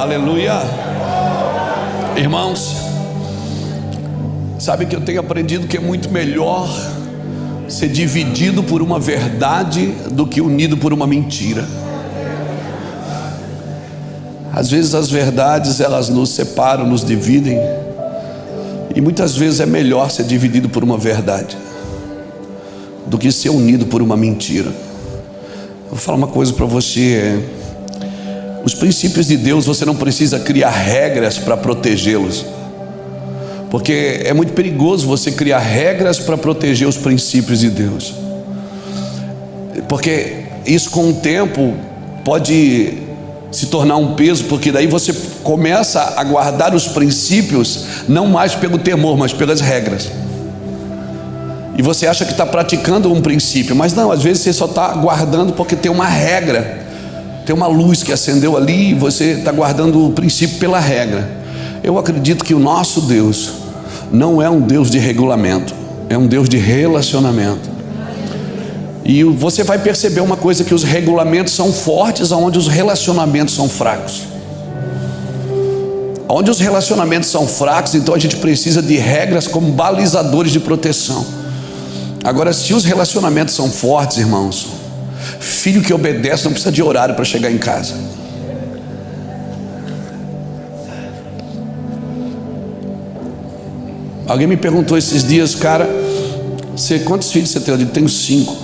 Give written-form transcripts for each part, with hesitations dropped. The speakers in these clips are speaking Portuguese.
Aleluia. Irmãos, sabe que eu tenho aprendido que é muito melhor ser dividido por uma verdade do que unido por uma mentira. Às vezes as verdades elas nos separam, nos dividem, e muitas vezes é melhor ser dividido por uma verdade do que ser unido por uma mentira. Eu vou falar uma coisa para você: os princípios de Deus, você não precisa criar regras para protegê-los, porque é muito perigoso você criar regras para proteger os princípios de Deus, porque isso com o tempo pode se tornar um peso, porque daí você começa a guardar os princípios não mais pelo temor, mas pelas regras, e você acha que está praticando um princípio, mas não, às vezes você só está guardando porque tem uma regra, tem uma luz que acendeu ali e você está guardando o princípio pela regra. Eu acredito que o nosso Deus não é um Deus de regulamento, é um Deus de relacionamento. E você vai perceber uma coisa, que os regulamentos são fortes onde os relacionamentos são fracos. Onde os relacionamentos são fracos, então a gente precisa de regras como balizadores de proteção. Agora, se os relacionamentos são fortes, irmãos, filho que obedece não precisa de horário para chegar em casa. Alguém me perguntou esses dias: cara, quantos filhos você tem? Eu digo: tenho 5.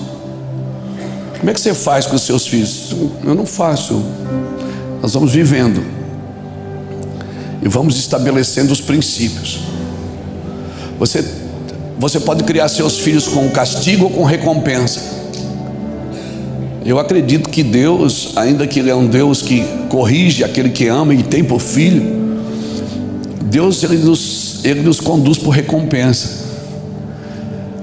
Como é que você faz com os seus filhos? Eu não faço. Nós vamos vivendo e vamos estabelecendo os princípios. Você pode criar seus filhos com castigo ou com recompensa. Eu acredito que Deus, ainda que Ele é um Deus que corrige aquele que ama e tem por filho, Deus ele nos conduz por recompensa.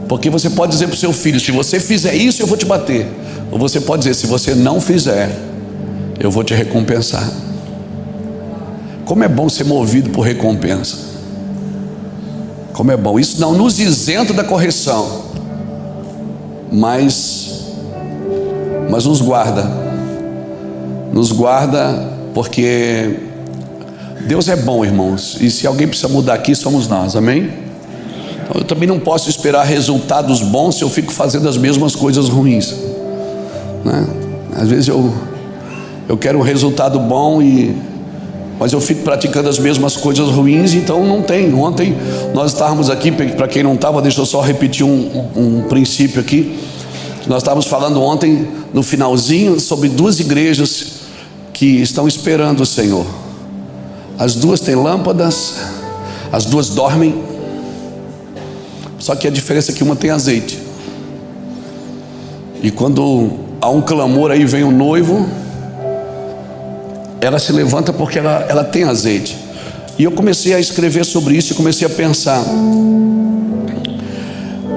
Porque você pode dizer para o seu filho: se você fizer isso eu vou te bater. Ou você pode dizer: se você não fizer, eu vou te recompensar. Como é bom ser movido por recompensa. Como é bom. Isso não nos isenta da correção, mas nos guarda. Nos guarda, porque Deus é bom, irmãos. E se alguém precisa mudar aqui, somos nós, amém? Então, eu também não posso esperar resultados bons se eu fico fazendo as mesmas coisas ruins, né? Às vezes eu quero um resultado bom, mas eu fico praticando as mesmas coisas ruins, então não tem. Ontem nós estávamos aqui, para quem não estava, deixa eu só repetir um princípio aqui. Nós estávamos falando ontem, no finalzinho, sobre 2 igrejas que estão esperando o Senhor. As 2 têm lâmpadas, as 2 dormem, só que a diferença é que uma tem azeite. E quando há um clamor, aí vem o noivo, ela se levanta porque ela tem azeite. E eu comecei a escrever sobre isso e comecei a pensar: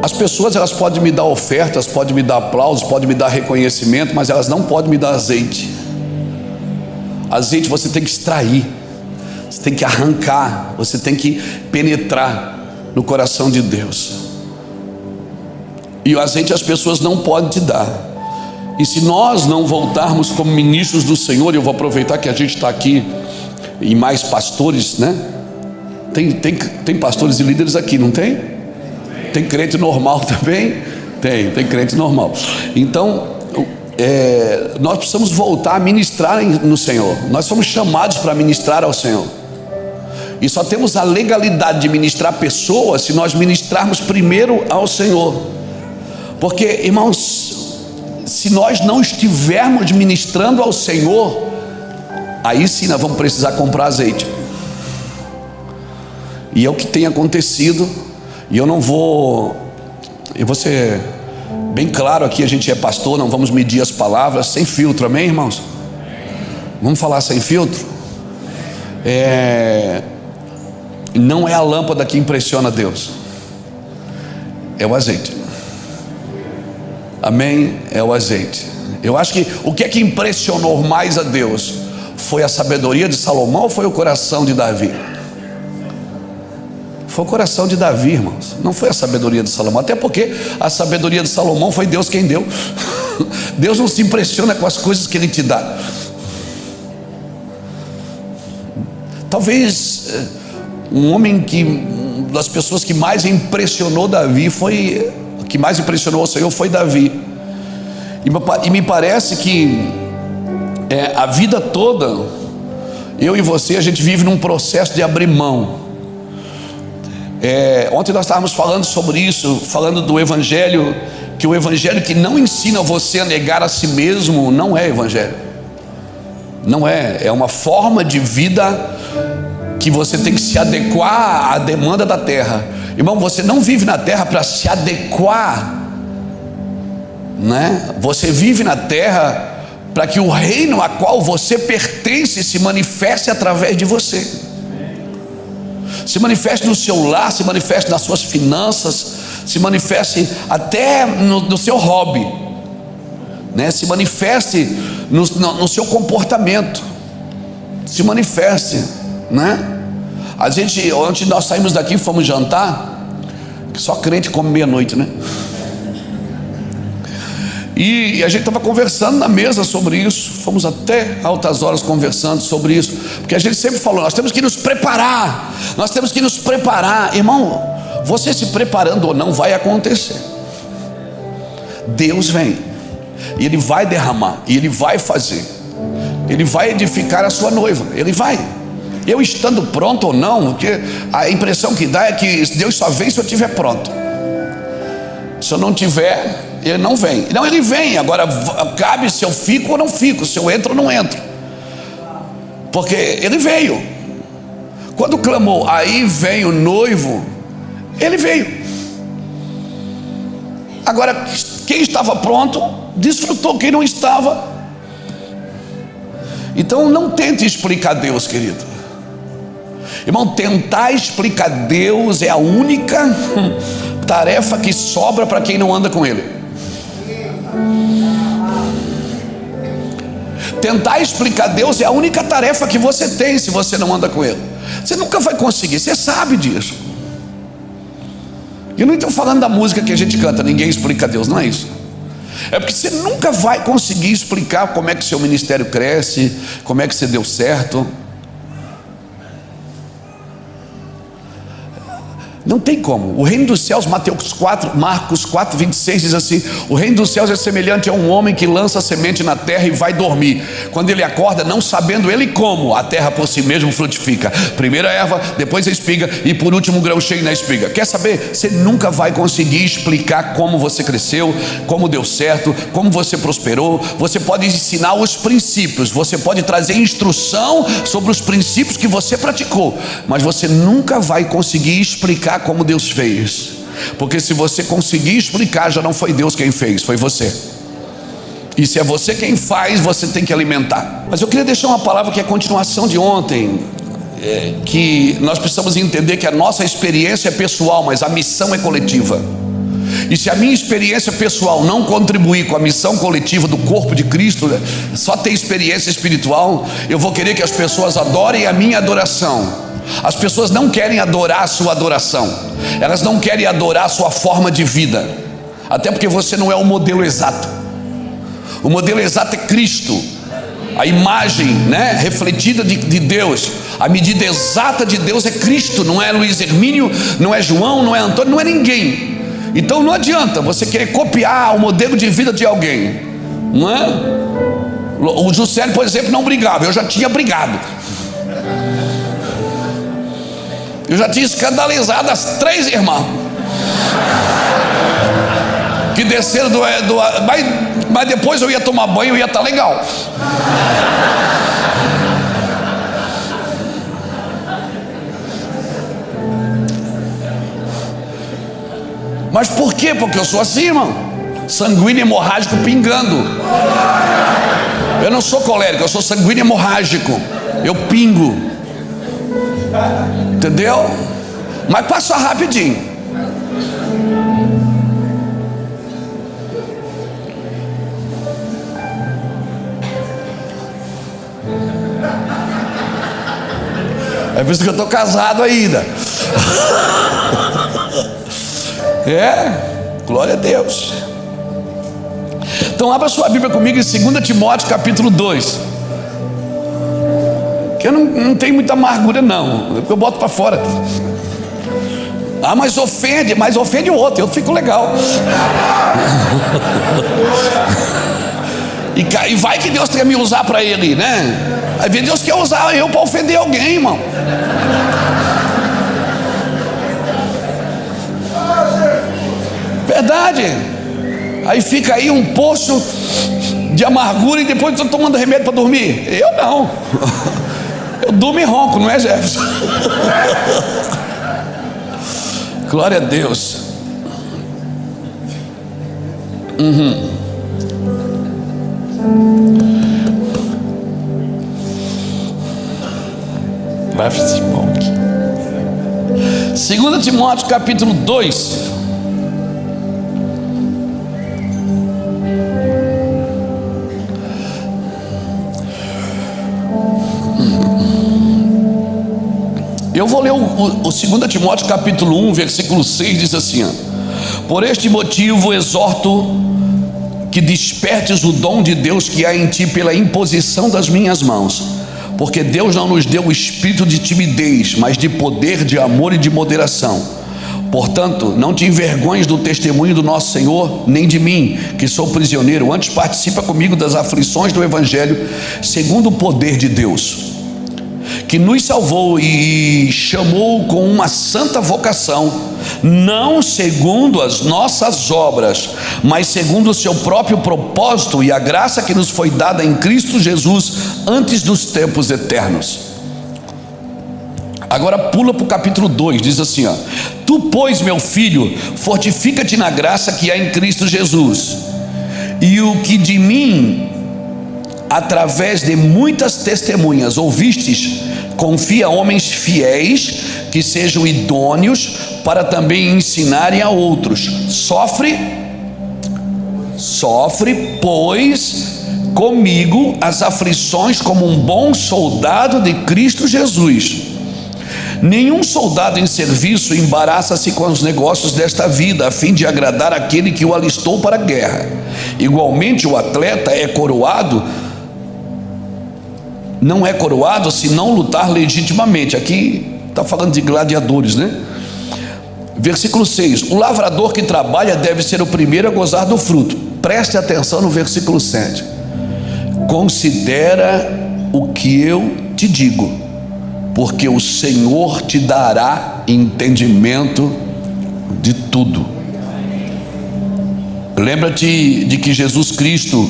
as pessoas, elas podem me dar ofertas, podem me dar aplausos, podem me dar reconhecimento, mas elas não podem me dar azeite. Azeite você tem que extrair, você tem que arrancar, você tem que penetrar no coração de Deus. E o azeite as pessoas não podem te dar. E se nós não voltarmos como ministros do Senhor, eu vou aproveitar que a gente está aqui e mais pastores, né? Tem pastores e líderes aqui, não tem? Tem crente normal também? Tem crente normal. Então, nós precisamos voltar a ministrar no Senhor. Nós somos chamados para ministrar ao Senhor. E só temos a legalidade de ministrar pessoas se nós ministrarmos primeiro ao Senhor. Porque, irmãos, se nós não estivermos ministrando ao Senhor, aí sim nós vamos precisar comprar azeite. E é o que tem acontecido. E eu vou ser bem claro aqui: a gente é pastor, não vamos medir as palavras, sem filtro, amém, irmãos? Vamos falar sem filtro? Não é a lâmpada que impressiona Deus, é o azeite. Amém? É o azeite. Eu acho que o que é que impressionou mais a Deus? Foi a sabedoria de Salomão ou foi o coração de Davi? Foi o coração de Davi, irmãos. Não foi a sabedoria de Salomão. Até porque a sabedoria de Salomão foi Deus quem deu. Deus não se impressiona com as coisas que Ele te dá. Talvez um homem das pessoas que mais impressionou Davi que mais impressionou o Senhor foi Davi. E me parece que a vida toda, eu e você, a gente vive num processo de abrir mão. Ontem nós estávamos falando sobre isso, falando do evangelho, que o evangelho que não ensina você a negar a si mesmo não é evangelho. Não é uma forma de vida que você tem que se adequar à demanda da terra. Irmão, você não vive na terra para se adequar, né? Você vive na terra para que o reino a qual você pertence se manifeste através de você. Se manifeste no seu lar, se manifeste nas suas finanças, se manifeste até no seu hobby, né? Se manifeste no seu comportamento, se manifeste, né? Ontem nós saímos daqui, fomos jantar, que só crente come meia-noite, né? E a gente estava conversando na mesa sobre isso, fomos até altas horas conversando sobre isso, porque a gente sempre falou, nós temos que nos preparar, irmão, você se preparando ou não vai acontecer. Deus vem, e Ele vai derramar, e Ele vai fazer, Ele vai edificar a sua noiva, Ele vai. Eu estando pronto ou não, porque a impressão que dá é que Deus só vem se eu estiver pronto. Se eu não tiver, Ele não vem. Não, Ele vem, agora cabe se eu fico ou não fico, se eu entro ou não entro, porque Ele veio. Quando clamou, aí vem o noivo, Ele veio. Agora, quem estava pronto, desfrutou, quem não estava. Então não tente explicar Deus, querido. Irmão, tentar explicar Deus é a única tarefa que sobra para quem não anda com Ele. Tentar explicar Deus é a única tarefa que você tem se você não anda com Ele. Você nunca vai conseguir, você sabe disso. Eu não estou falando da música que a gente canta, ninguém explica Deus, não é isso. É porque você nunca vai conseguir explicar como é que seu ministério cresce, como é que você deu certo. Não tem como. O reino dos céus, Marcos 4, 26 diz assim: o reino dos céus é semelhante a um homem que lança a semente na terra e vai dormir. Quando ele acorda, não sabendo ele como, a terra por si mesmo frutifica. Primeiro a erva, depois a espiga e por último o grão cheio na espiga. Quer saber? Você nunca vai conseguir explicar como você cresceu, como deu certo, como você prosperou. Você pode ensinar os princípios, você pode trazer instrução sobre os princípios que você praticou, mas você nunca vai conseguir explicar como Deus fez, porque se você conseguir explicar, já não foi Deus quem fez, foi você. E se é você quem faz, você tem que alimentar. Mas eu queria deixar uma palavra que é a continuação de ontem, que nós precisamos entender que a nossa experiência é pessoal, mas a missão é coletiva. E se a minha experiência pessoal não contribuir com a missão coletiva do corpo de Cristo, só ter experiência espiritual, eu vou querer que as pessoas adorem a minha adoração. As pessoas não querem adorar a sua adoração, elas não querem adorar a sua forma de vida, até porque você não é o modelo exato. O modelo exato é Cristo, a imagem, né, refletida de Deus. A medida exata de Deus é Cristo, não é Luiz Hermínio, não é João, não é Antônio, não é ninguém. Então não adianta você querer copiar o modelo de vida de alguém, não é? O Juscelio, por exemplo, não brigava, eu já tinha brigado. Eu já tinha escandalizado as 3 irmãs que desceram mas depois eu ia tomar banho e ia estar legal. Mas por quê? Porque eu sou assim, irmão. Sanguíneo hemorrágico pingando. Eu não sou colérico, eu sou sanguíneo hemorrágico. Eu pingo. Entendeu? Mas passa rapidinho. É por isso que eu estou casado ainda. Glória a Deus. Então abra sua Bíblia comigo em 2 Timóteo capítulo 2. Que não tem muita amargura não, eu boto para fora. Mas ofende o outro, eu fico legal. E vai que Deus quer me usar para ele, né? Aí Deus quer usar eu para ofender alguém, irmão. Verdade. Aí fica aí um poço de amargura e depois estou tomando remédio para dormir. Eu não. Eu durmo e ronco, não é, Jefferson? Glória a Deus. Vai para esse bom aqui. 2 Timóteo capítulo 2. Eu vou ler o 2 Timóteo capítulo 1, versículo 6, diz assim: por este motivo exorto que despertes o dom de Deus que há em ti pela imposição das minhas mãos, porque Deus não nos deu o espírito de timidez, mas de poder, de amor e de moderação. Portanto, não te envergonhes do testemunho do nosso Senhor, nem de mim, que sou prisioneiro, antes participa comigo das aflições do Evangelho, segundo o poder de Deus, que nos salvou e chamou com uma santa vocação, não segundo as nossas obras, mas segundo o seu próprio propósito e a graça que nos foi dada em Cristo Jesus antes dos tempos eternos. Agora pula para o capítulo 2, diz assim: tu, pois, meu filho, fortifica-te na graça que há em Cristo Jesus, e o que de mim, através de muitas testemunhas, ouvistes, confia a homens fiéis, que sejam idôneos para também ensinarem a outros. Sofre, pois, comigo as aflições como um bom soldado de Cristo Jesus. Nenhum soldado em serviço embaraça-se com os negócios desta vida, a fim de agradar aquele que o alistou para a guerra. Igualmente o atleta não é coroado se não lutar legitimamente. Aqui está falando de gladiadores, né? Versículo 6: o lavrador que trabalha deve ser o primeiro a gozar do fruto. Preste atenção no versículo 7: considera o que eu te digo, porque o Senhor te dará entendimento de tudo. Lembra-te de que Jesus Cristo,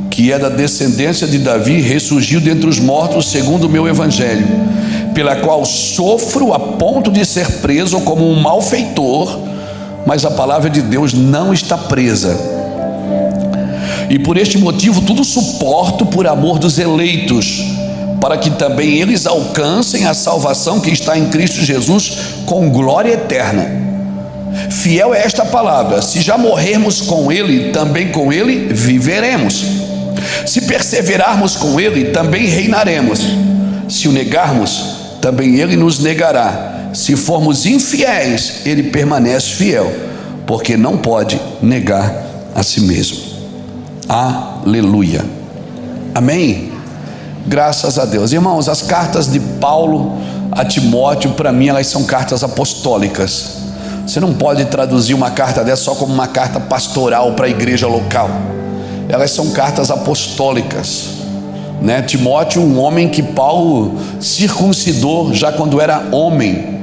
que é da descendência de Davi, ressurgiu dentre os mortos segundo o meu evangelho, pela qual sofro a ponto de ser preso como um malfeitor, mas a palavra de Deus não está presa. E por este motivo tudo suporto por amor dos eleitos, para que também eles alcancem a salvação que está em Cristo Jesus com glória eterna. Fiel é esta palavra: se já morrermos com ele, também com ele viveremos. Se perseverarmos com ele, também reinaremos. Se o negarmos, também ele nos negará. Se formos infiéis, ele permanece fiel, porque não pode negar a si mesmo. Aleluia. Amém? Graças a Deus. Irmãos, as cartas de Paulo a Timóteo, para mim, elas são cartas apostólicas. Você não pode traduzir uma carta dessa só como uma carta pastoral para a igreja local. Elas são cartas apostólicas, né? Timóteo, um homem que Paulo circuncidou já quando era homem.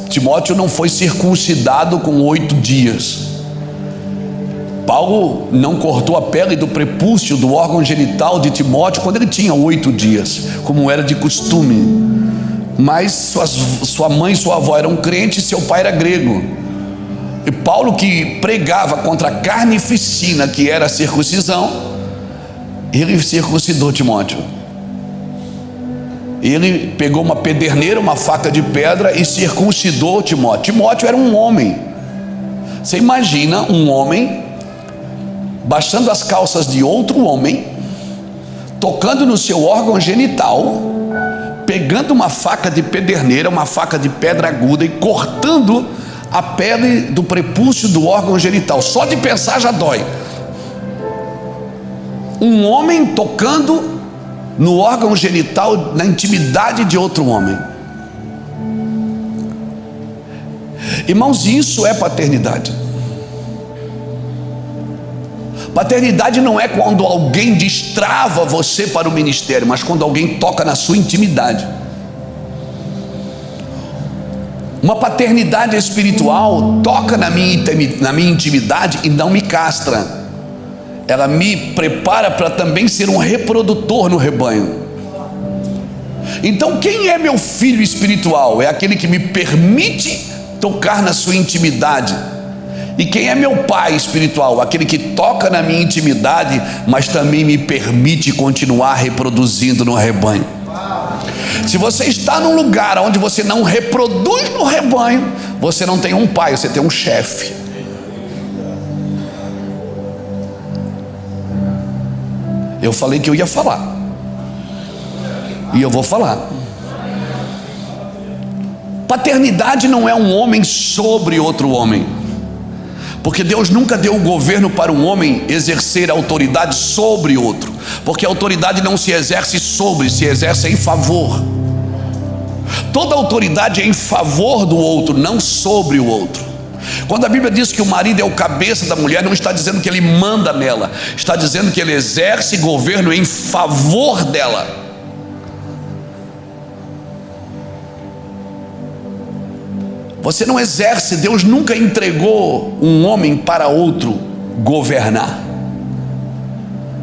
Timóteo não foi circuncidado com 8 dias. Paulo não cortou a pele do prepúcio, do órgão genital de Timóteo quando ele tinha 8 dias, como era de costume. Mas sua mãe e sua avó eram crentes e seu pai era grego. E Paulo, que pregava contra a carnificina, que era a circuncisão, ele circuncidou Timóteo. Ele pegou uma pederneira, uma faca de pedra e circuncidou Timóteo. Timóteo era um homem. Você imagina um homem baixando as calças de outro homem, tocando no seu órgão genital, pegando uma faca de pederneira, uma faca de pedra aguda e cortando a pele do prepúcio do órgão genital. Só de pensar já dói. Um homem tocando no órgão genital, na intimidade de outro homem. Irmãos, isso é paternidade. Paternidade não é quando alguém destrava você para o ministério, mas quando alguém toca na sua intimidade. Uma paternidade espiritual toca na minha intimidade e não me castra. Ela me prepara para também ser um reprodutor no rebanho. Então, quem é meu filho espiritual? É aquele que me permite tocar na sua intimidade. E quem é meu pai espiritual? Aquele que toca na minha intimidade, mas também me permite continuar reproduzindo no rebanho. Se você está num lugar onde você não reproduz no rebanho, você não tem um pai, você tem um chefe. Eu falei que eu ia falar, e eu vou falar. Paternidade não é um homem sobre outro homem, porque Deus nunca deu o governo para um homem exercer autoridade sobre outro, porque a autoridade não se exerce sobre, se exerce em favor. Toda autoridade é em favor do outro, não sobre o outro. Quando a Bíblia diz que o marido é o cabeça da mulher, não está dizendo que ele manda nela, está dizendo que ele exerce governo em favor dela. Você não exerce, Deus nunca entregou um homem para outro governar.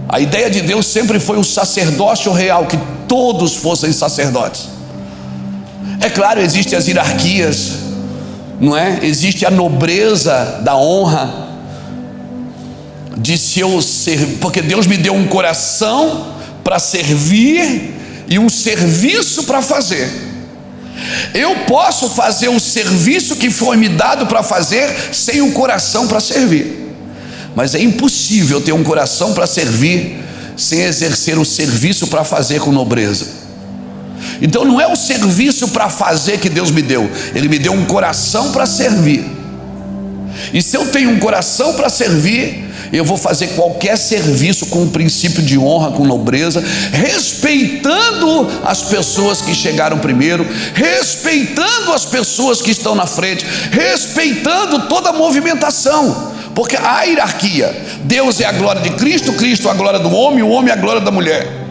A ideia de Deus sempre foi o sacerdócio real, que todos fossem sacerdotes. É claro, existem as hierarquias, não é? Existe a nobreza da honra, de se eu servir, porque Deus me deu um coração para servir e um serviço para fazer. Eu posso fazer o serviço que foi me dado para fazer sem um coração para servir, mas é impossível ter um coração para servir sem exercer o serviço para fazer com nobreza. Então não é o serviço para fazer que Deus me deu, Ele me deu um coração para servir. E se eu tenho um coração para servir, eu vou fazer qualquer serviço com um princípio de honra, com nobreza, respeitando as pessoas que chegaram primeiro, respeitando as pessoas que estão na frente, respeitando toda a movimentação, porque há hierarquia. Deus é a glória de Cristo, Cristo é a glória do homem, o homem é a glória da mulher.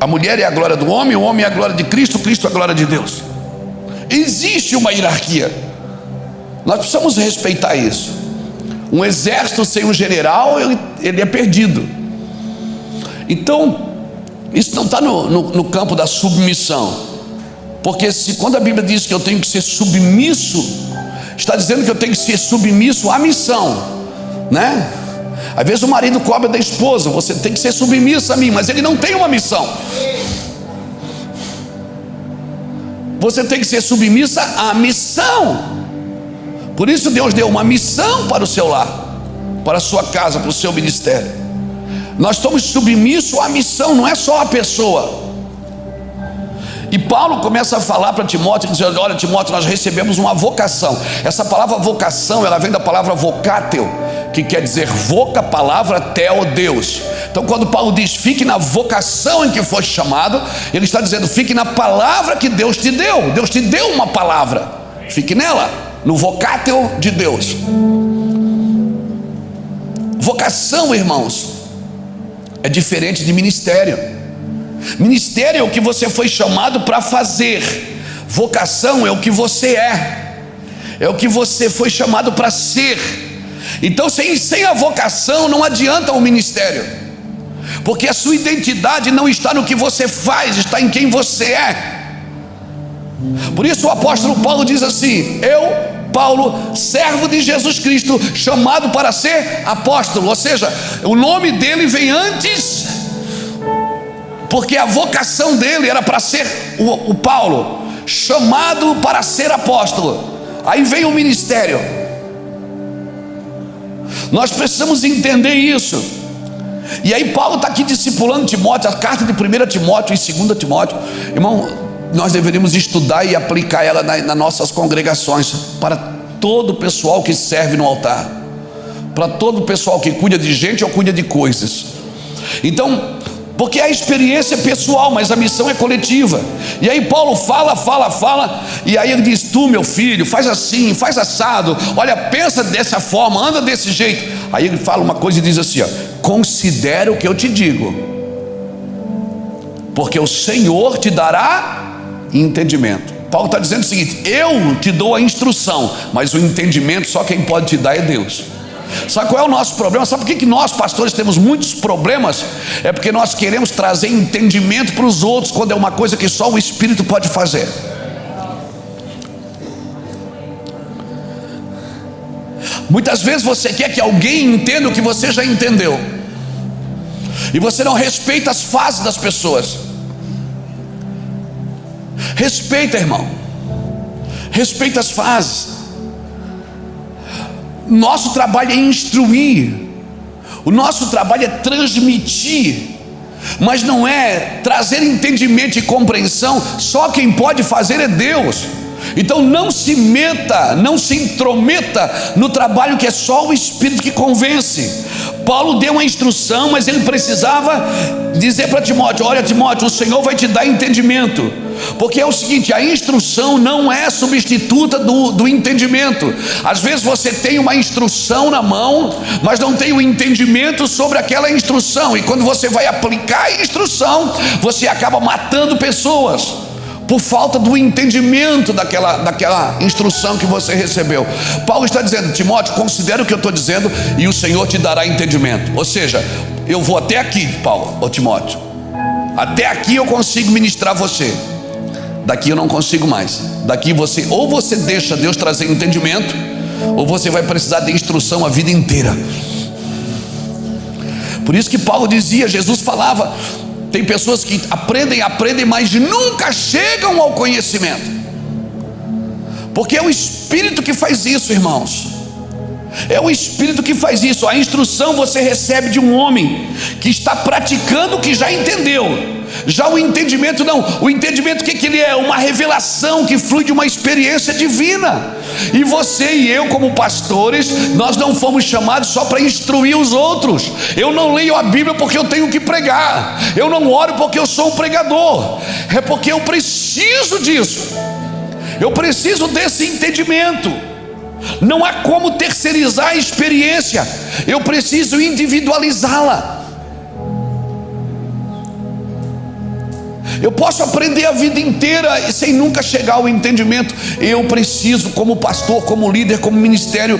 A mulher é a glória do homem, o homem é a glória de Cristo, Cristo é a glória de Deus. Existe uma hierarquia. Nós precisamos respeitar isso. Um exército sem um general, ele é perdido. Então, isso não está no campo da submissão. Porque quando a Bíblia diz que eu tenho que ser submisso, está dizendo que eu tenho que ser submisso à missão, né? Às vezes o marido cobra da esposa: você tem que ser submisso a mim, mas ele não tem uma missão. Você tem que ser submissa à missão. Por isso Deus deu uma missão para o seu lar, para a sua casa, para o seu ministério. Nós estamos submissos à missão, não é só a pessoa. E Paulo começa a falar para Timóteo, dizendo: olha, Timóteo, nós recebemos uma vocação. Essa palavra vocação, ela vem da palavra vocátel, que quer dizer voca, palavra, tel, Deus. Então quando Paulo diz fique na vocação em que foi chamado, ele está dizendo fique na palavra que Deus te deu. Deus te deu uma palavra, fique nela, no vocátel de Deus. Vocação, irmãos, é diferente de ministério. Ministério é o que você foi chamado para fazer. Vocação é o que você é o que você foi chamado para ser. Então sem a vocação não adianta o ministério, porque a sua identidade não está no que você faz, está em quem você é. Por isso o apóstolo Paulo diz assim: eu, Paulo, servo de Jesus Cristo, chamado para ser apóstolo. Ou seja, o nome dele vem antes, porque a vocação dele era para ser o Paulo, chamado para ser apóstolo. Aí vem o ministério. Nós precisamos entender isso. E aí Paulo está aqui discipulando Timóteo, a carta de 1 Timóteo e 2 Timóteo. Irmão, nós deveríamos estudar e aplicar ela nas nossas congregações, para todo o pessoal que serve no altar, para todo o pessoal que cuida de gente ou cuida de coisas. Então, porque a experiência é pessoal, mas a missão é coletiva. E aí Paulo fala, e aí ele diz: tu, meu filho, faz assim, faz assado, olha, pensa dessa forma, anda desse jeito. Aí ele fala uma coisa e diz assim, ó: considera o que eu te digo, porque o Senhor te dará entendimento. Paulo está dizendo o seguinte: eu te dou a instrução, mas o entendimento só quem pode te dar é Deus. Sabe qual é o nosso problema? Sabe por que nós, pastores, temos muitos problemas? É porque nós queremos trazer entendimento para os outros, quando é uma coisa que só o Espírito pode fazer. Muitas vezes você quer que alguém entenda o que você já entendeu, e você não respeita as fases das pessoas. Respeita, irmão, respeita as fases. Nosso trabalho é instruir, o nosso trabalho é transmitir, mas não é trazer entendimento e compreensão. Só quem pode fazer é Deus. Então não se meta, não se intrometa no trabalho que é só o Espírito que convence. Paulo deu uma instrução, mas ele precisava dizer para Timóteo: olha, Timóteo, o Senhor vai te dar entendimento. Porque é o seguinte: a instrução não é substituta do entendimento. Às vezes você tem uma instrução na mão, mas não tem o entendimento sobre aquela instrução, e quando você vai aplicar a instrução, você acaba matando pessoas por falta do entendimento daquela instrução que você recebeu. Paulo está dizendo: Timóteo, considera o que eu estou dizendo e o Senhor te dará entendimento. Ou seja, eu vou até aqui, Paulo, ou Timóteo, até aqui eu consigo ministrar você, daqui eu não consigo mais. Daqui você, ou você deixa Deus trazer entendimento, ou você vai precisar de instrução a vida inteira. Por isso que Paulo dizia, Jesus falava: tem pessoas que aprendem, mas nunca chegam ao conhecimento, porque é o Espírito que faz isso, irmãos. É o Espírito que faz isso. A instrução você recebe de um homem que está praticando o que já entendeu. Já o entendimento não. O entendimento, o que ele é? Uma revelação que flui de uma experiência divina. E você e eu, como pastores, nós não fomos chamados só para instruir os outros. Eu não leio a Bíblia porque eu tenho que pregar, eu não oro porque eu sou um pregador, é porque eu preciso disso. Eu preciso desse entendimento. Não há como terceirizar a experiência, eu preciso individualizá-la. Eu posso aprender a vida inteira sem nunca chegar ao entendimento. Eu preciso, como pastor, como líder, como ministério,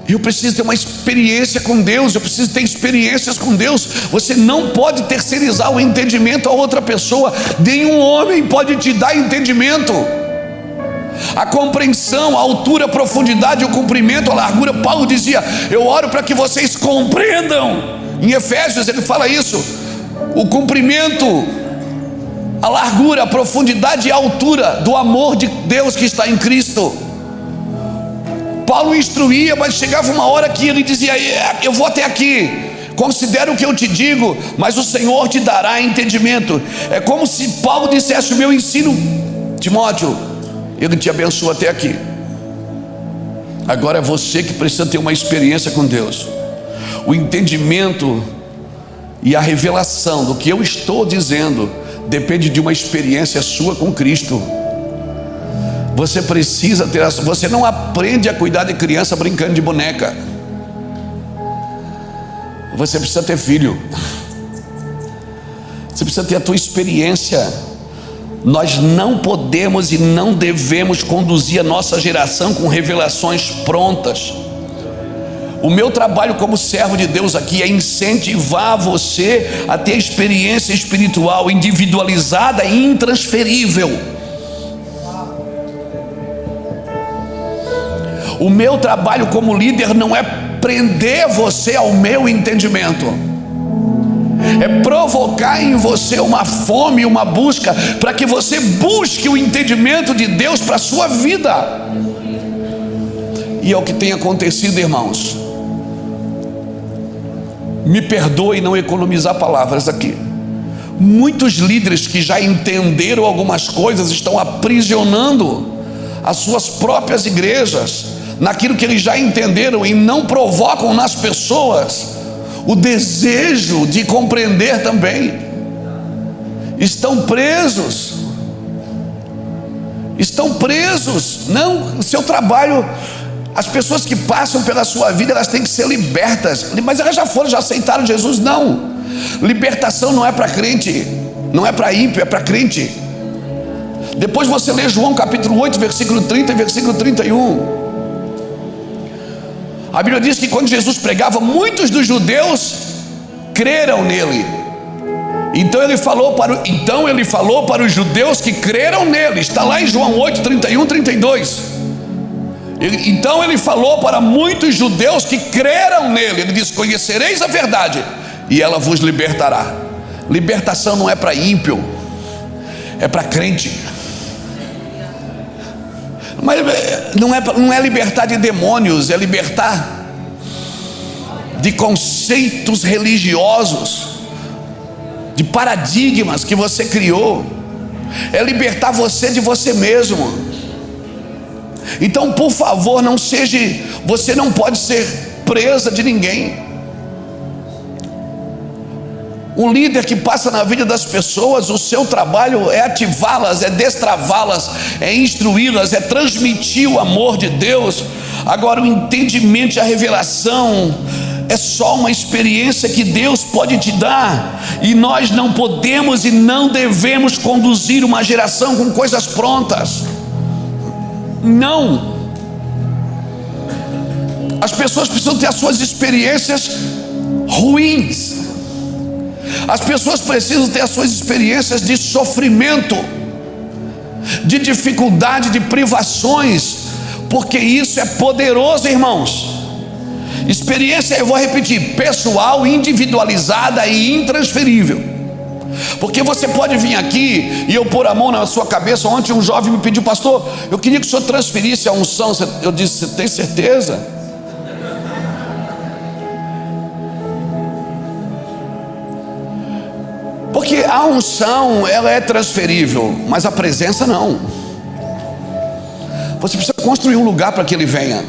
eu preciso ter uma experiência com Deus, eu preciso ter experiências com Deus. Você não pode terceirizar o entendimento a outra pessoa. Nenhum homem pode te dar entendimento. A compreensão, a altura, a profundidade, o comprimento, a largura. Paulo dizia: eu oro para que vocês compreendam. Em Efésios ele fala isso: o comprimento, a largura, a profundidade e a altura do amor de Deus que está em Cristo. Paulo instruía, mas chegava uma hora que ele dizia: eu vou até aqui, considera o que eu te digo, mas o Senhor te dará entendimento. É como se Paulo dissesse: o meu ensino, Timóteo, ele te abençoa até aqui. Agora é você que precisa ter uma experiência com Deus. O entendimento e a revelação do que eu estou dizendo depende de uma experiência sua com Cristo. Você precisa ter essa. Você não aprende a cuidar de criança brincando de boneca. Você precisa ter filho. Você precisa ter a tua experiência. Nós não podemos e não devemos conduzir a nossa geração com revelações prontas. O meu trabalho como servo de Deus aqui é incentivar você a ter experiência espiritual individualizada e intransferível. O meu trabalho como líder não é prender você ao meu entendimento, é provocar em você uma fome, uma busca, para que você busque o entendimento de Deus para a sua vida. E é o que tem acontecido, irmãos. Me perdoe não economizar palavras aqui. Muitos líderes que já entenderam algumas coisas estão aprisionando as suas próprias igrejas naquilo que eles já entenderam e não provocam nas pessoas o desejo de compreender também. Estão presos. Não, o seu trabalho, as pessoas que passam pela sua vida, elas têm que ser libertas. Mas elas já aceitaram Jesus? Não. Libertação não é para crente, não é para ímpio, é para crente. Depois você lê João capítulo 8, versículo 30 e versículo 31. A Bíblia diz que quando Jesus pregava, muitos dos judeus creram nele. Então ele falou para os judeus que creram nele. Está lá em João 8, 31, 32. Então ele falou para muitos judeus que creram nele. Ele disse: conhecereis a verdade e ela vos libertará. Libertação não é para ímpio, é para crente. Mas não é libertar de demônios, é libertar de conceitos religiosos, de paradigmas que você criou. É libertar você de você mesmo. Então, por favor, você não pode ser presa de ninguém. Um líder que passa na vida das pessoas, o seu trabalho é ativá-las, é destravá-las, é instruí-las, é transmitir o amor de Deus. Agora, o entendimento e a revelação é só uma experiência que Deus pode te dar, e nós não podemos e não devemos conduzir uma geração com coisas prontas. Não. As pessoas precisam ter as suas experiências ruins. As pessoas precisam ter as suas experiências de sofrimento, de dificuldade, de privações, porque isso é poderoso, irmãos. Experiência, eu vou repetir, pessoal, individualizada e intransferível. Porque você pode vir aqui e eu pôr a mão na sua cabeça. Ontem um jovem me pediu: pastor, eu queria que o senhor transferisse a unção. Eu disse: você tem certeza? Porque a unção, ela é transferível, mas a presença não. Você precisa construir um lugar para que ele venha.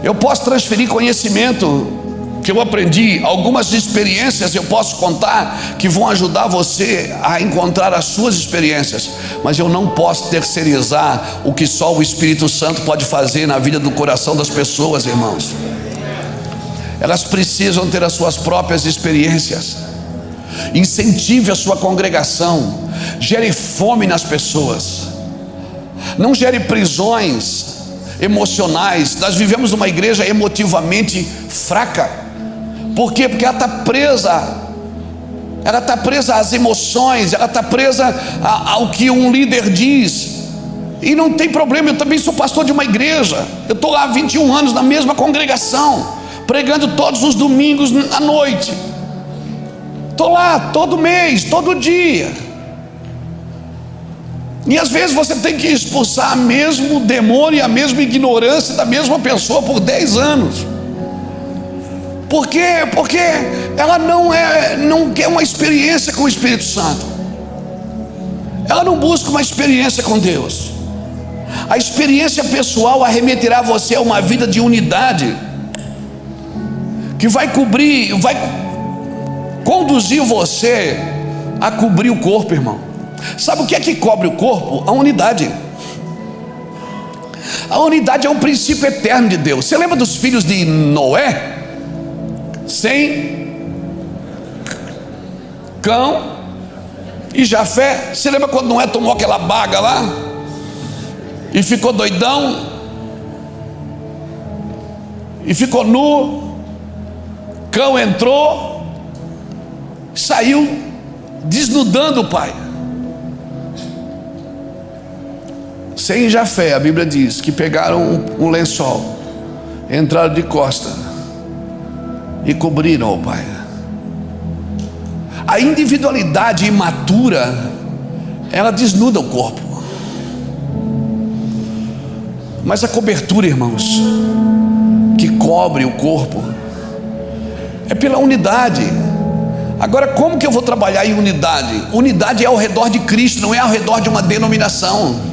Eu posso transferir conhecimento que eu aprendi, algumas experiências eu posso contar que vão ajudar você a encontrar as suas experiências, mas eu não posso terceirizar o que só o Espírito Santo pode fazer na vida do coração das pessoas, irmãos. Elas precisam ter as suas próprias experiências. Incentive a sua congregação, gere fome nas pessoas, não gere prisões emocionais. Nós vivemos numa igreja emotivamente fraca. Por quê? Porque ela está presa às emoções, ela está presa ao que um líder diz. E não tem problema, eu também sou pastor de uma igreja. Eu estou lá há 21 anos na mesma congregação, pregando todos os domingos à noite. Estou lá todo mês, todo dia. E às vezes você tem que expulsar o mesmo demônio e a mesma ignorância da mesma pessoa por 10 anos. Por quê? Porque ela não quer uma experiência com o Espírito Santo. Ela não busca uma experiência com Deus. A experiência pessoal arremeterá você a uma vida de unidade, que vai conduzir você a cobrir o corpo, irmão. Sabe o que é que cobre o corpo? A unidade. A unidade é um princípio eterno de Deus. Você lembra dos filhos de Noé? Sem, Cão e Jafé. Você lembra quando Noé tomou aquela baga lá e ficou doidão e ficou nu? Cão entrou, saiu desnudando o pai. Sem Jafé, a Bíblia diz que pegaram um lençol, entraram de costa e cobriram o pai. A individualidade imatura, ela desnuda o corpo. Mas a cobertura, irmãos, que cobre o corpo, é pela unidade. Agora, como que eu vou trabalhar em unidade? Unidade é ao redor de Cristo, não é ao redor de uma denominação.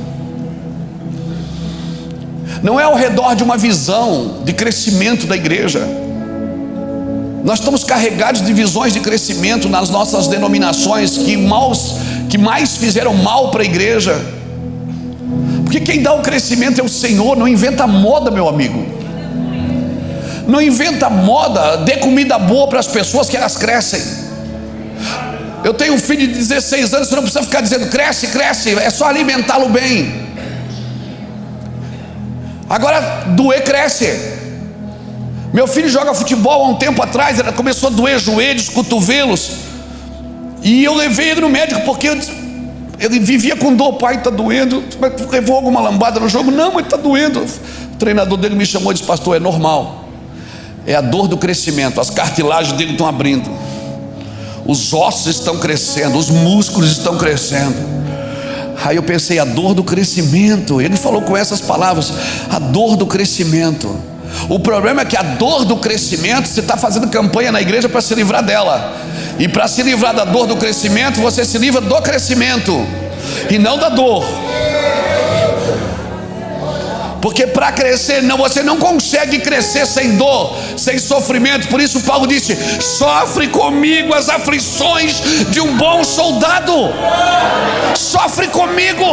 Não é ao redor de uma visão de crescimento da igreja. Nós estamos carregados de visões de crescimento nas nossas denominações que mais fizeram mal para a igreja. Porque quem dá o crescimento é o Senhor. Não inventa moda, meu amigo. Não inventa moda. Dê comida boa para as pessoas que elas crescem. Eu tenho um filho de 16 anos. Você não precisa ficar dizendo cresce, cresce. É só alimentá-lo bem. Agora doer cresce. Meu filho joga futebol há um tempo atrás. Ele começou a doer joelhos, cotovelos. E eu levei ele no médico porque ele vivia com dor. Pai, está doendo. Levou alguma lambada no jogo? Não, mas está doendo. O treinador dele me chamou e disse: pastor, é normal. É a dor do crescimento. As cartilagens dele estão abrindo. Os ossos estão crescendo. Os músculos estão crescendo. Aí eu pensei: a dor do crescimento. Ele falou com essas palavras: a dor do crescimento. O problema é que a dor do crescimento, você está fazendo campanha na igreja para se livrar dela. E para se livrar da dor do crescimento, você se livra do crescimento e não da dor. Porque para crescer, você não consegue crescer sem dor, sem sofrimento. Por isso Paulo disse: sofre comigo as aflições de um bom soldado. Sofre comigo.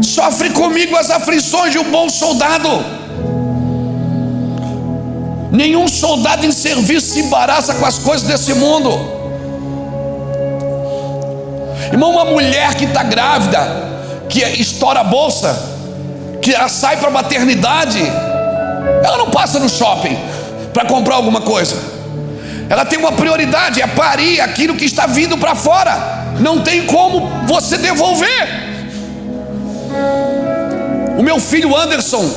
Sofre comigo as aflições de um bom soldado. Nenhum soldado em serviço se embaraça com as coisas desse mundo. Irmão, uma mulher que está grávida, que estoura a bolsa, que ela sai para a maternidade, ela não passa no shopping para comprar alguma coisa. Ela tem uma prioridade, é parir aquilo que está vindo para fora. Não tem como você devolver. O meu filho Anderson,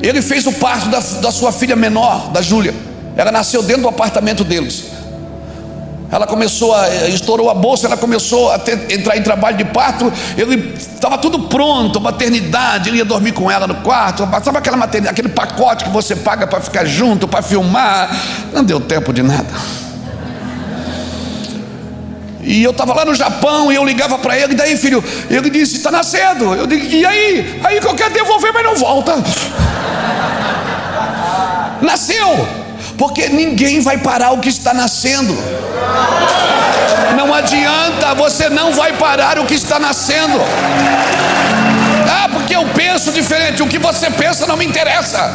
ele fez o parto da sua filha menor, da Júlia. Ela nasceu dentro do apartamento deles. Ela estourou a bolsa, ela começou a entrar em trabalho de parto. Ele estava tudo pronto, maternidade, ele ia dormir com ela no quarto. Sabe aquele pacote que você paga para ficar junto, para filmar? Não deu tempo de nada. E eu estava lá no Japão e eu ligava para ele: e daí, filho? Ele disse: está nascendo. Eu digo: e aí? Aí que eu quero devolver, mas não volta. Nasceu. Porque ninguém vai parar o que está nascendo. Não adianta, você não vai parar o que está nascendo. Porque eu penso diferente. O que você pensa não me interessa.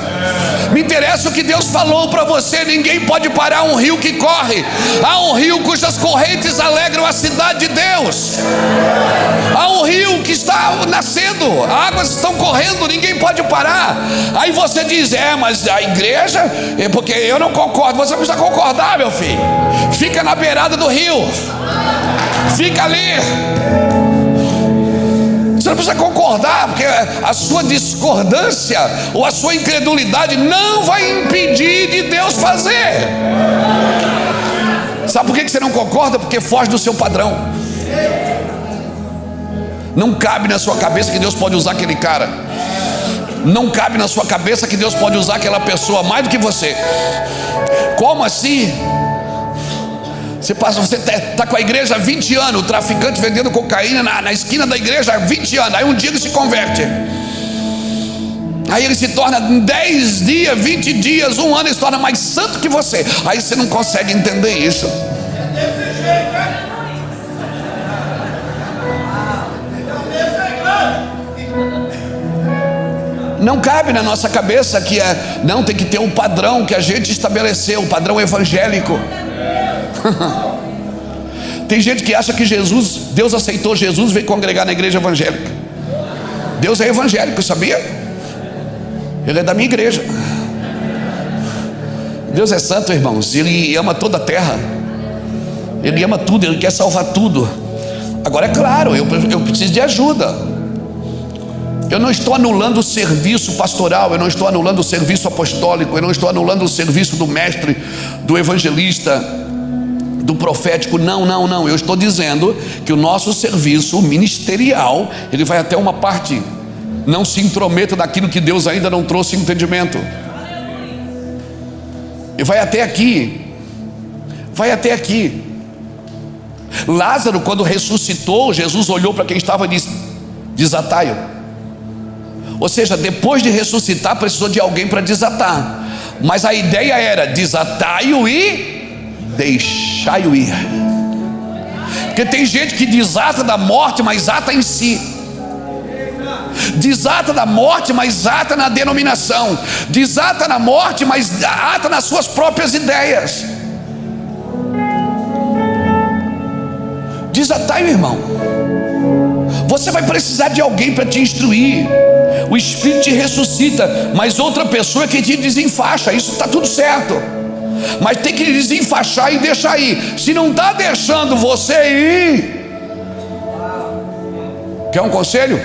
Me interessa o que Deus falou para você. Ninguém pode parar um rio que corre. Há um rio cujas correntes alegram a cidade de Deus. Há um rio que está nascendo, águas estão correndo, ninguém pode parar. Aí você diz: mas a igreja, porque eu não concordo. Você precisa concordar, meu filho. Fica na beirada do rio. Fica ali. Você não precisa concordar, porque a sua discordância ou a sua incredulidade não vai impedir de Deus fazer. Sabe por que você não concorda? Porque foge do seu padrão. Não cabe na sua cabeça que Deus pode usar aquele cara. Não cabe na sua cabeça que Deus pode usar aquela pessoa mais do que você. Como assim? Você está com a igreja há 20 anos, o traficante vendendo cocaína na esquina da igreja há 20 anos. Aí um dia ele se converte. Aí ele se torna em 10 dias, 20 dias, 1 ano, ele se torna mais santo que você. Aí você não consegue entender isso. Não cabe na nossa cabeça que não, tem que ter um padrão que a gente estabeleceu, o padrão evangélico. Tem gente que acha que Deus aceitou Jesus e veio congregar na igreja evangélica. Deus é evangélico, sabia? Ele é da minha igreja. Deus é santo, irmãos. Ele ama toda a terra. Ele ama tudo, Ele quer salvar tudo. Agora é claro, eu preciso de ajuda. Eu não estou anulando o serviço pastoral, eu não estou anulando o serviço apostólico, eu não estou anulando o serviço do mestre, do evangelista, do profético. Não. Eu estou dizendo que o nosso serviço ministerial, ele vai até uma parte. Não se intrometa naquilo que Deus ainda não trouxe entendimento. E vai até aqui. Vai até aqui. Lázaro, quando ressuscitou, Jesus olhou para quem estava e disse: desataio. Ou seja, depois de ressuscitar, precisou de alguém para desatar. Mas a ideia era: desatai-o e deixai-o ir. Porque tem gente que desata da morte, mas ata em si. Desata da morte, mas ata na denominação. Desata na morte, mas ata nas suas próprias ideias. Desatai-o, irmão. Você vai precisar de alguém para te instruir. O Espírito te ressuscita, mas outra pessoa que te desenfaixa. Isso está tudo certo, mas tem que desenfaixar e deixar ir. Se não está deixando você ir, quer um conselho?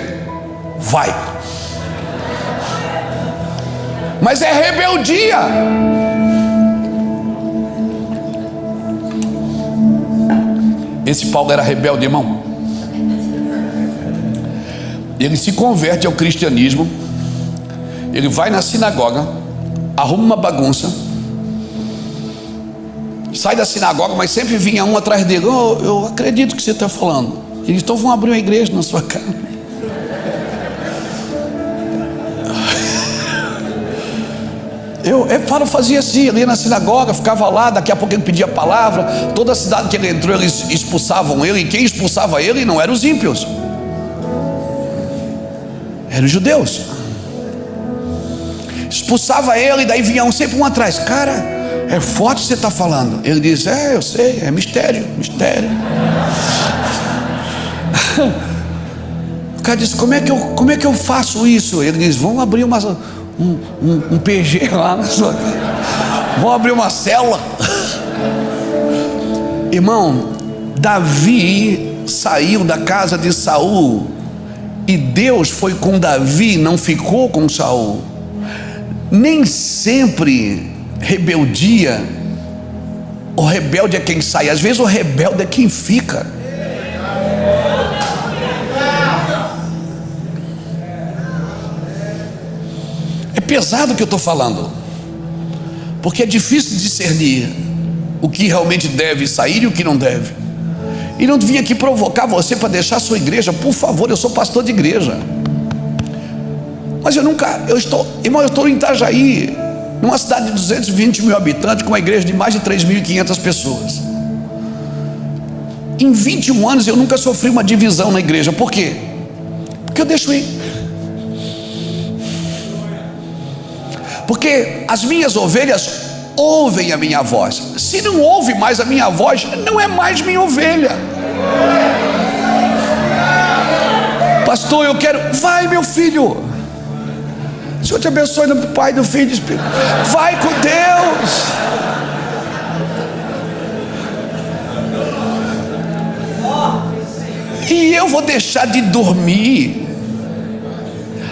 Vai. Mas é rebeldia. Esse Paulo era rebelde, irmão. Ele se converte ao cristianismo, ele vai na sinagoga, arruma uma bagunça, sai da sinagoga, mas sempre vinha um atrás dele: oh, eu acredito que você está falando. Eles então vão abrir uma igreja na sua casa. Eu fazia assim, ele ia na sinagoga, ficava lá, daqui a pouco ele pedia a palavra. Toda a cidade que ele entrou, eles expulsavam ele, e quem expulsava ele não eram os ímpios, eram os judeus. Expulsava ele, daí vinha sempre um atrás: cara, é forte o que você está falando. Ele diz: eu sei, é mistério. O cara disse: como é que eu faço isso? Ele diz: vamos abrir um PG lá na sua casa, vamos abrir uma célula. Irmão, Davi saiu da casa de Saul, e Deus foi com Davi, não ficou com Saul. Nem sempre rebeldia, o rebelde é quem sai, às vezes o rebelde é quem fica. É pesado o que eu estou falando, porque é difícil discernir o que realmente deve sair e o que não deve. E não vim aqui provocar você para deixar a sua igreja, por favor. Eu sou pastor de igreja, mas eu estou em Itajaí, numa cidade de 220 mil habitantes, com uma igreja de mais de 3.500 pessoas. Em 21 anos eu nunca sofri uma divisão na igreja. Por quê? Porque eu deixo ir. Porque as minhas ovelhas ouvem a minha voz. Se não ouve mais a minha voz, não é mais minha ovelha. Pastor, eu quero. Vai, meu filho. O Senhor te abençoe no Pai, do Filho e do Espírito. Vai com Deus. E eu vou deixar de dormir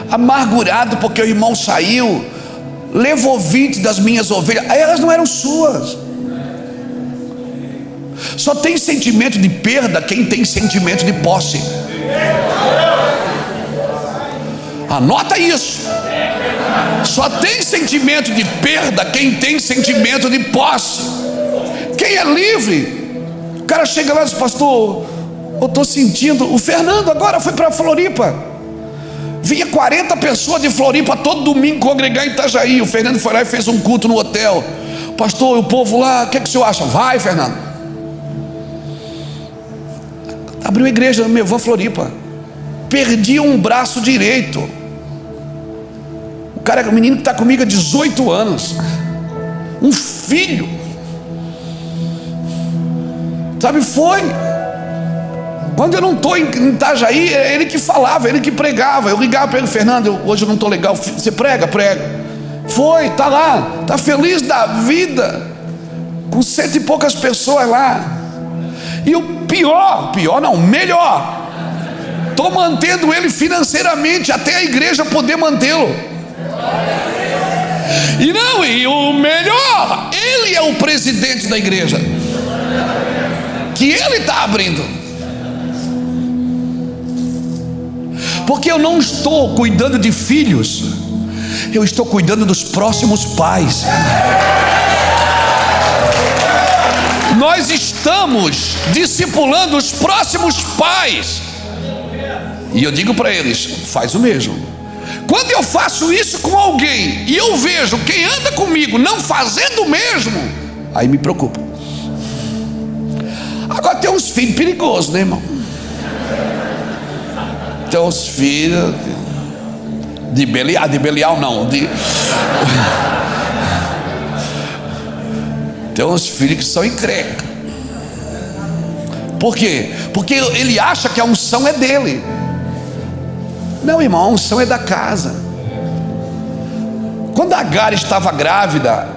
amargurado porque o irmão saiu, levou 20 das minhas ovelhas. Elas não eram suas. Só tem sentimento de perda quem tem sentimento de posse. Anota isso. Só tem sentimento de perda quem tem sentimento de posse. Quem é livre, o cara chega lá e diz: pastor, eu estou sentindo. O Fernando agora foi para Floripa, vinha 40 pessoas de Floripa todo domingo congregar em Itajaí. O Fernando foi lá e fez um culto no hotel. Pastor, o povo lá, o que é que o senhor acha? Vai, Fernando. Abriu a igreja no meu avô Floripa. Perdi um braço direito. O cara, o menino que está comigo há 18 anos, um filho, sabe, foi. Quando eu não estou em Itajaí, é ele que falava, ele que pregava. Eu ligava para ele: Fernando, hoje eu não estou legal. Você prega? Prega. Foi, está lá, está feliz da vida, com 100 e poucas pessoas lá. E o pior não, melhor, estou mantendo ele financeiramente, até a igreja poder mantê-lo. E o melhor, ele é o presidente da igreja, que ele está abrindo. Porque eu não estou cuidando de filhos, eu estou cuidando dos próximos pais. Nós estamos discipulando os próximos pais. E eu digo para eles: faz o mesmo. Quando eu eu faço isso com alguém e eu vejo quem anda comigo não fazendo o mesmo, aí me preocupa. Agora tem uns filhos perigosos, né, irmão? Tem uns filhos de Belial não, tem uns filhos que são encrenca. Por quê? Porque ele acha que a unção é dele. Não, irmão, a unção é da casa. Quando Agar estava grávida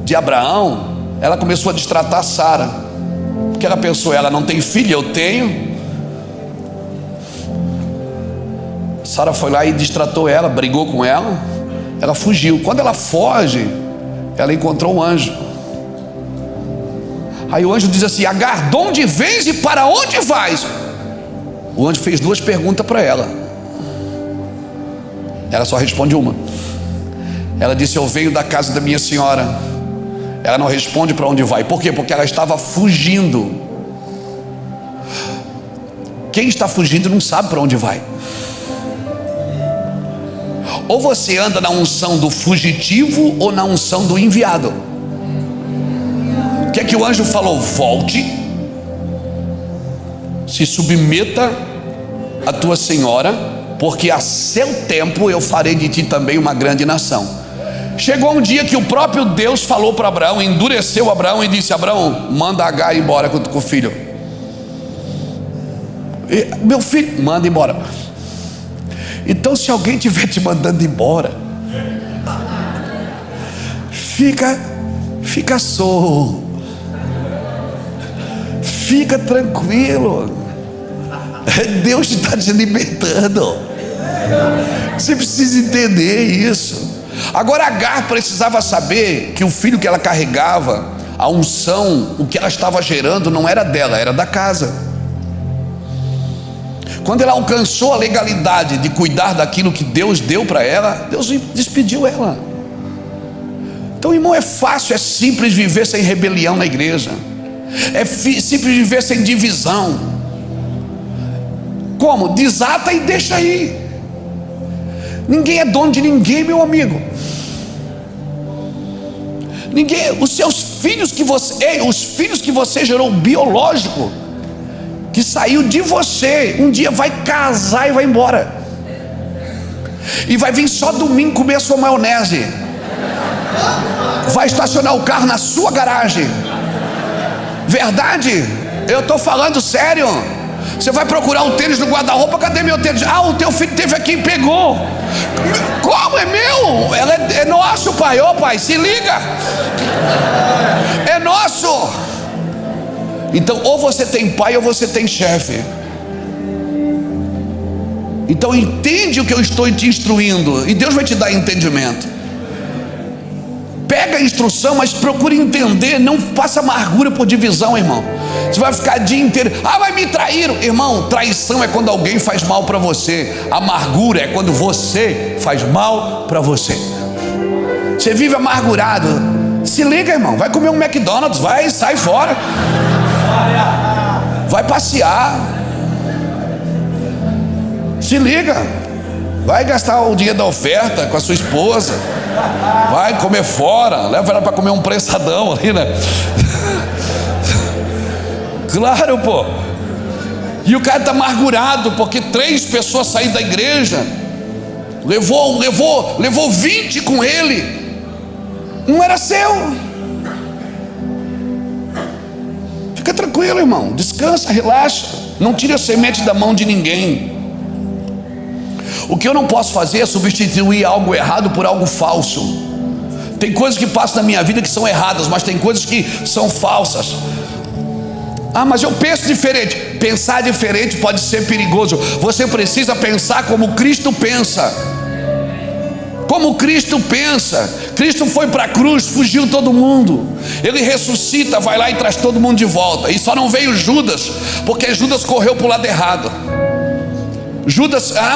de Abraão, ela começou a destratar Sara, porque ela pensou, ela não tem filho, eu tenho. Sara foi lá e destratou ela, brigou com ela, ela fugiu. Quando ela foge, ela encontrou um anjo. Aí o anjo diz assim: Agar, de onde vens e para onde vais? O anjo fez duas perguntas para ela. Ela só responde uma. Ela disse: eu venho da casa da minha senhora. Ela não responde para onde vai. Por quê? Porque ela estava fugindo. Quem está fugindo não sabe para onde vai. Ou você anda na unção do fugitivo ou na unção do enviado. O que é que o anjo falou? Volte, se submeta à tua senhora, porque a seu tempo eu farei de ti também uma grande nação. Chegou um dia que o próprio Deus falou para Abraão, endureceu Abraão e disse: Abraão, manda Agar embora com o filho. Meu filho, manda embora. Então, se alguém estiver te mandando embora, fica sorro, fica tranquilo. Deus está te libertando. Você precisa entender isso. Agora Agar precisava saber que o filho que ela carregava, a unção, o que ela estava gerando não era dela, era da casa. Quando ela alcançou a legalidade de cuidar daquilo que Deus deu para ela, Deus despediu ela. Então, irmão, é fácil, é simples viver sem rebelião na igreja. É simples viver sem divisão. Como? Desata e deixa aí. Ninguém é dono de ninguém, meu amigo. Ninguém, os filhos que você gerou biológico, que saiu de você, um dia vai casar e vai embora, e vai vir só domingo comer a sua maionese, vai estacionar o carro na sua garagem. Verdade? Eu estou falando sério. Você vai procurar um tênis no guarda-roupa, cadê meu tênis? Ah, o teu filho teve aqui e pegou. Como? É meu? É nosso, pai. Ô pai, se liga, é nosso. Então, ou você tem pai ou você tem chefe. Então entende o que eu estou te instruindo, e Deus vai te dar entendimento. Pega a instrução, mas procure entender. Não faça amargura por divisão, irmão. Você vai ficar o dia inteiro: ah, mas me traíram. Irmão, traição é quando alguém faz mal para você. Amargura é quando você faz mal para você. Você vive amargurado, se liga, irmão, vai comer um McDonald's, sai fora, vai passear, se liga, vai gastar o dinheiro da oferta com a sua esposa, vai comer fora, leva ela para comer um prensadão ali, né? Claro, pô. E o cara está amargurado porque 3 pessoas saíram da igreja, levou 20 com ele, não era seu. Fica tranquilo, irmão, descansa, relaxa, não tire a semente da mão de ninguém. O que eu não posso fazer é substituir algo errado por algo falso. Tem coisas que passam na minha vida que são erradas, mas tem coisas que são falsas. Ah, mas eu penso diferente. Pensar diferente pode ser perigoso. Você precisa pensar como Cristo pensa. Como Cristo pensa. Cristo foi para a cruz, fugiu todo mundo. Ele ressuscita, vai lá e traz todo mundo de volta. E só não veio Judas, porque Judas correu para o lado errado.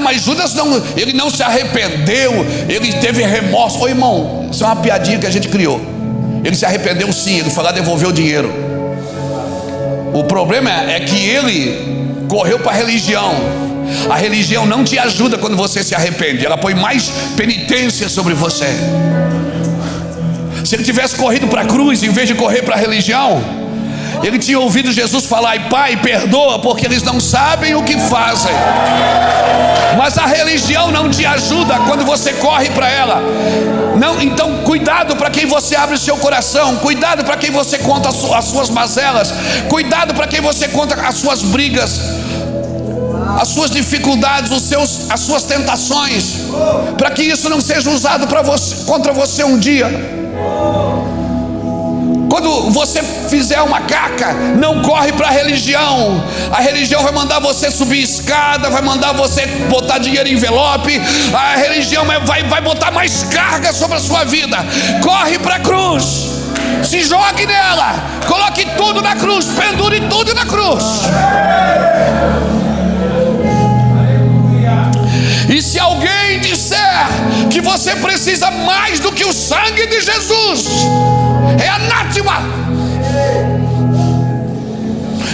Mas Judas não, ele não se arrependeu, ele teve remorso. Ô irmão, isso é uma piadinha que a gente criou. Ele se arrependeu sim, ele foi lá devolver o dinheiro. O problema é que ele correu para a religião. A religião não te ajuda quando você se arrepende, ela põe mais penitência sobre você. Se ele tivesse corrido para a cruz em vez de correr para a religião, ele tinha ouvido Jesus falar: Pai, perdoa, porque eles não sabem o que fazem. Mas a religião não te ajuda quando você corre para ela. Não, então cuidado para quem você abre o seu coração, cuidado para quem você conta as suas mazelas, cuidado para quem você conta as suas brigas, as suas dificuldades, as suas tentações, para que isso não seja usado contra você um dia. Quando você fizer uma caca, não corre para a religião. A religião vai mandar você subir escada, vai mandar você botar dinheiro em envelope. A religião vai botar mais carga sobre a sua vida. Corre para a cruz, se jogue nela, coloque tudo na cruz, pendure tudo na cruz. E se alguém disser que você precisa mais do que o sangue de Jesus, é anátema.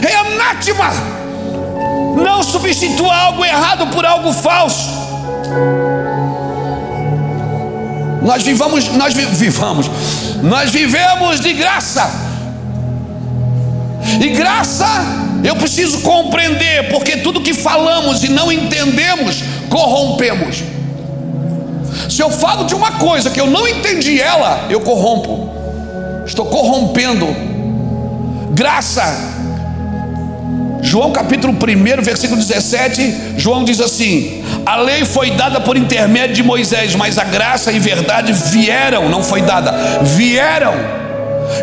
É anátema. Não substitua algo errado por algo falso. Nós vivemos de graça. E graça eu preciso compreender, porque tudo que falamos e não entendemos, corrompemos. Se eu falo de uma coisa que eu não entendi ela, eu corrompo. Estou corrompendo. Graça. João capítulo 1, versículo 17, João diz assim: a lei foi dada por intermédio de Moisés, mas a graça e verdade vieram, não foi dada, vieram.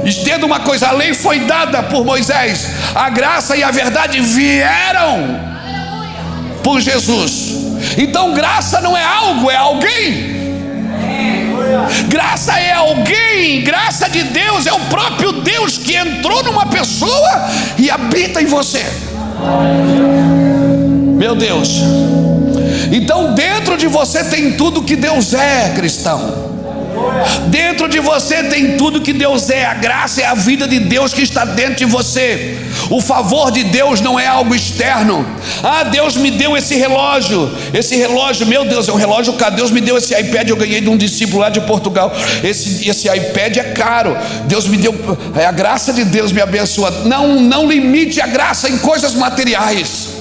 Entenda uma coisa: a lei foi dada por Moisés, a graça e a verdade vieram por Jesus. Então graça não é algo, é alguém. Graça é alguém. Graça de Deus é o próprio Deus que entrou numa pessoa e habita em você. Meu Deus. Então dentro de você tem tudo que Deus é, cristão. Dentro de você tem tudo que Deus é. A graça é a vida de Deus que está dentro de você. O favor de Deus não é algo externo. Ah, Deus me deu esse relógio. Esse relógio, meu Deus, é um relógio caro. Deus me deu esse iPad, eu ganhei de um discípulo lá de Portugal. Esse iPad é caro. Deus me deu, é a graça de Deus me abençoa. Não limite a graça em coisas materiais.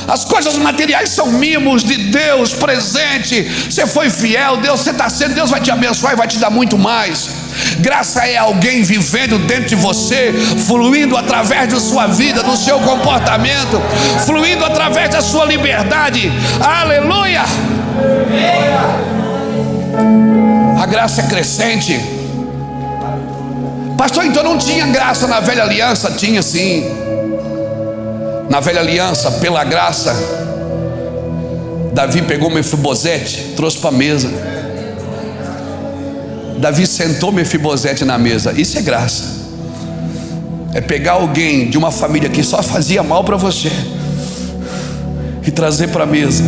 As coisas materiais são mimos de Deus, presente. Você foi fiel, Deus vai te abençoar e vai te dar muito mais. Graça é alguém vivendo dentro de você, fluindo através da sua vida, do seu comportamento, fluindo através da sua liberdade. Aleluia! A graça é crescente. Pastor, então não tinha graça na velha aliança? Tinha sim. Na velha aliança, pela graça, Davi pegou Mefibosete, trouxe para a mesa. Davi sentou Mefibosete na mesa. Isso é graça. É pegar alguém de uma família que só fazia mal para você e trazer para a mesa.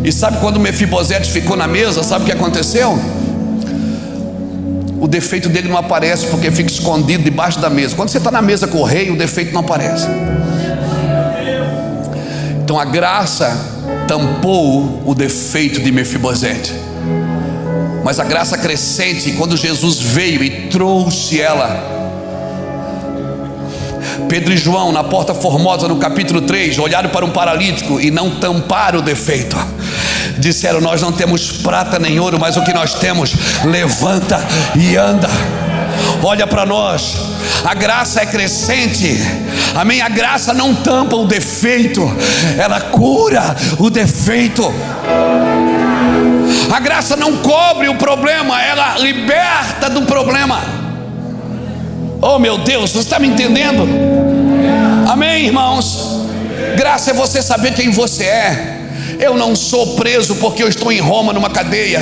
E sabe quando Mefibosete ficou na mesa, sabe o que aconteceu? O defeito dele não aparece, porque fica escondido debaixo da mesa. Quando você está na mesa com o rei, o defeito não aparece. Então a graça tampou o defeito de Mefibosete. Mas a graça crescente, quando Jesus veio e trouxe ela. Pedro e João, na Porta Formosa, no capítulo 3, olharam para um paralítico e não tamparam o defeito. Disseram: nós não temos prata nem ouro, mas o que nós temos, levanta e anda. Olha para nós. A graça é crescente. Amém? A graça não tampa o defeito, ela cura o defeito. A graça não cobre o problema, ela liberta do problema. Oh meu Deus, você está me entendendo? Amém, irmãos? Graça é você saber quem você é. Eu não sou preso porque eu estou em Roma numa cadeia,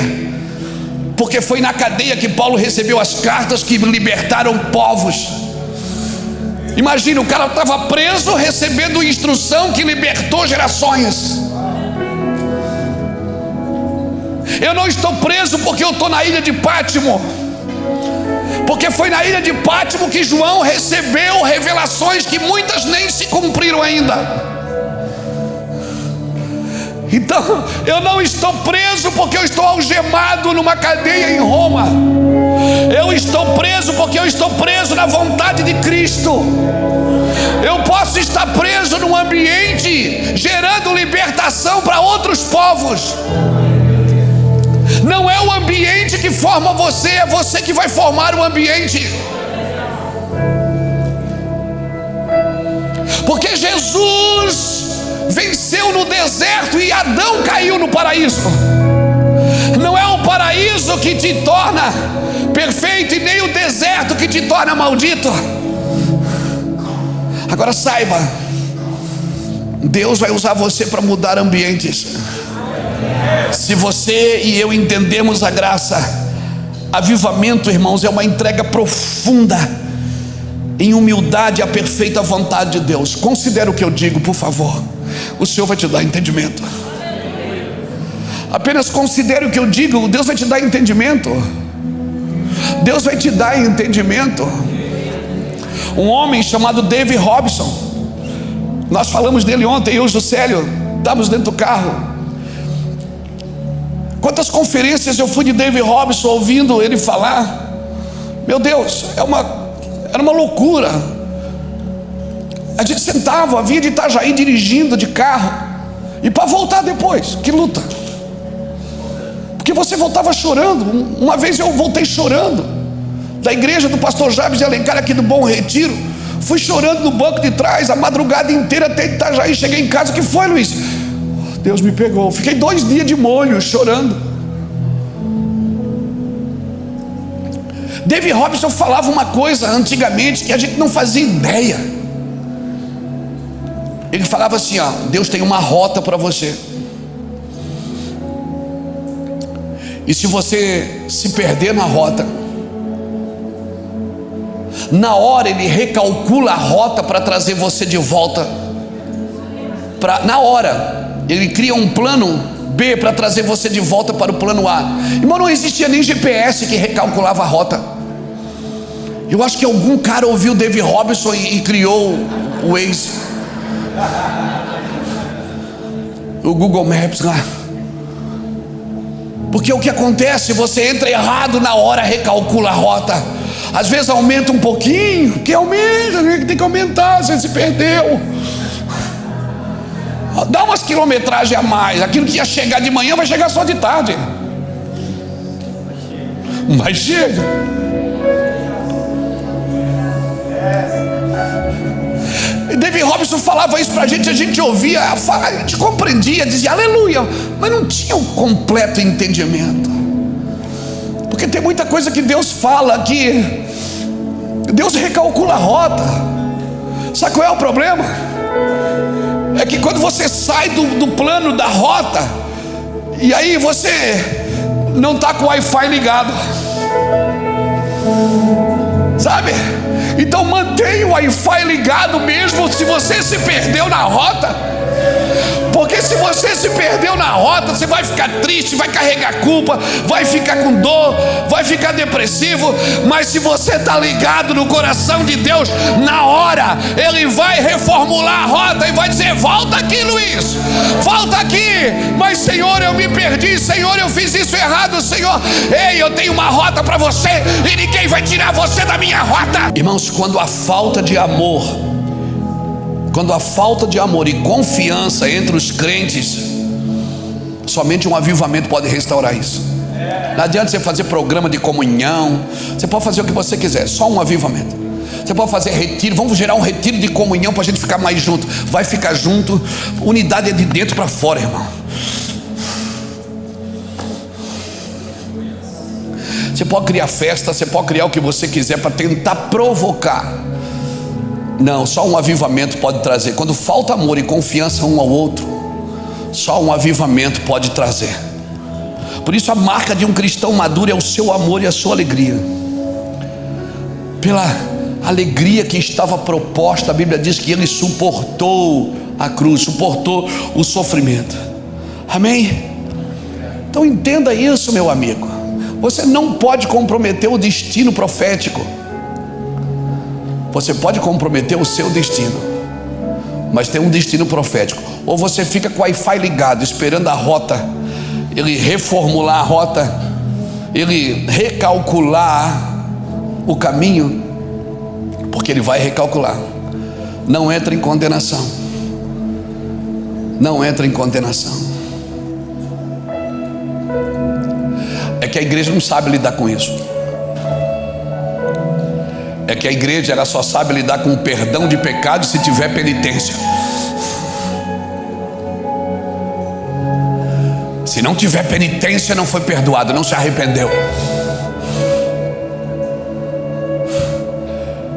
porque foi na cadeia que Paulo recebeu as cartas que libertaram povos. Imagina, o cara estava preso recebendo instrução que libertou gerações. Eu não estou preso porque eu estou na ilha de Pátimo, porque foi na ilha de Pátimo que João recebeu revelações que muitas nem se cumpriram ainda. Então, eu não estou preso porque eu estou algemado numa cadeia em Roma. Eu estou preso porque eu estou preso na vontade de Cristo. Eu posso estar preso num ambiente gerando libertação para outros povos. Não é o ambiente que forma você, é você que vai formar o ambiente. Porque Jesus venceu no deserto e Adão caiu no paraíso. Não é o paraíso que te torna perfeito e nem o deserto que te torna maldito. Agora saiba, Deus vai usar você para mudar ambientes. Se você e eu entendemos a graça, avivamento, irmãos, é uma entrega profunda em humildade à perfeita vontade de Deus. Considere o que eu digo, por favor. O Senhor vai te dar entendimento. Apenas considere o que eu digo, Deus vai te dar entendimento. Deus vai te dar entendimento. Um homem chamado David Robson, nós falamos dele ontem, eu e o Juscelio, estávamos dentro do carro. Quantas conferências eu fui de David Robson ouvindo ele falar. Meu Deus, era uma loucura. A gente sentava, vinha de Itajaí dirigindo de carro, e para voltar depois, que luta. Porque você voltava chorando. Uma vez eu voltei chorando da igreja do pastor Jabes de Alencar, aqui do Bom Retiro. Fui chorando no banco de trás a madrugada inteira até Itajaí. Cheguei em casa, o que foi, Luiz? Deus me pegou. Fiquei 2 dias de molho chorando. David Robson falava uma coisa antigamente que a gente não fazia ideia. Ele falava assim, ó: Deus tem uma rota para você, e se você se perder na rota, na hora Ele recalcula a rota para trazer você de volta. Na hora Ele cria um plano B para trazer você de volta para o plano A. Irmão, não existia nem GPS que recalculava a rota. Eu acho que algum cara ouviu David Robson e criou o Waze, o Google Maps lá. Porque o que acontece? Você entra errado na hora, recalcula a rota. Às vezes aumenta um pouquinho, que aumenta, tem que aumentar, você se perdeu. Dá umas quilometragens a mais. Aquilo que ia chegar de manhã vai chegar só de tarde. Mas chega. David Robson falava isso pra gente, a gente ouvia, a gente compreendia, dizia aleluia, mas não tinha o completo entendimento. Porque tem muita coisa que Deus fala que Deus recalcula a rota. Sabe qual é o problema? É que quando você sai do plano da rota, e aí você não está com o Wi-Fi ligado, sabe? Então mantenha o Wi-Fi ligado mesmo se você se perdeu na rota. Porque se você se perdeu na rota, você vai ficar triste, vai carregar culpa, vai ficar com dor, vai ficar depressivo. Mas se você está ligado no coração de Deus, na hora Ele vai reformular a rota e vai dizer: volta aqui, Luiz, volta aqui. Mas Senhor, eu me perdi, Senhor, eu fiz isso errado, Senhor. Ei, eu tenho uma rota para você e ninguém vai tirar você da minha rota. Irmãos, quando a falta de amor e confiança entre os crentes, somente um avivamento pode restaurar isso. Não adianta você fazer programa de comunhão, você pode fazer o que você quiser, só um avivamento. Você pode fazer retiro, vamos gerar um retiro de comunhão para a gente ficar mais junto. Vai ficar junto, unidade é de dentro para fora, irmão. Você pode criar festa, você pode criar o que você quiser para tentar provocar. Não, só um avivamento pode trazer. Quando falta amor e confiança um ao outro, só um avivamento pode trazer. Por isso a marca de um cristão maduro é o seu amor e a sua alegria. Pela alegria que estava proposta, a Bíblia diz que ele suportou a cruz, suportou o sofrimento. Amém? Então entenda isso, meu amigo. Você não pode comprometer o destino profético. Você pode comprometer o seu destino, mas tem um destino profético. ou você fica com o Wi-Fi ligado, esperando a rota, ele reformular a rota, ele recalcular o caminho, porque ele vai recalcular. Não entra em condenação. Não entra em condenação. É que a igreja não sabe lidar com isso. É que a igreja ela só sabe lidar com o perdão de pecado se tiver penitência. Se não tiver penitência, não foi perdoado, não se arrependeu.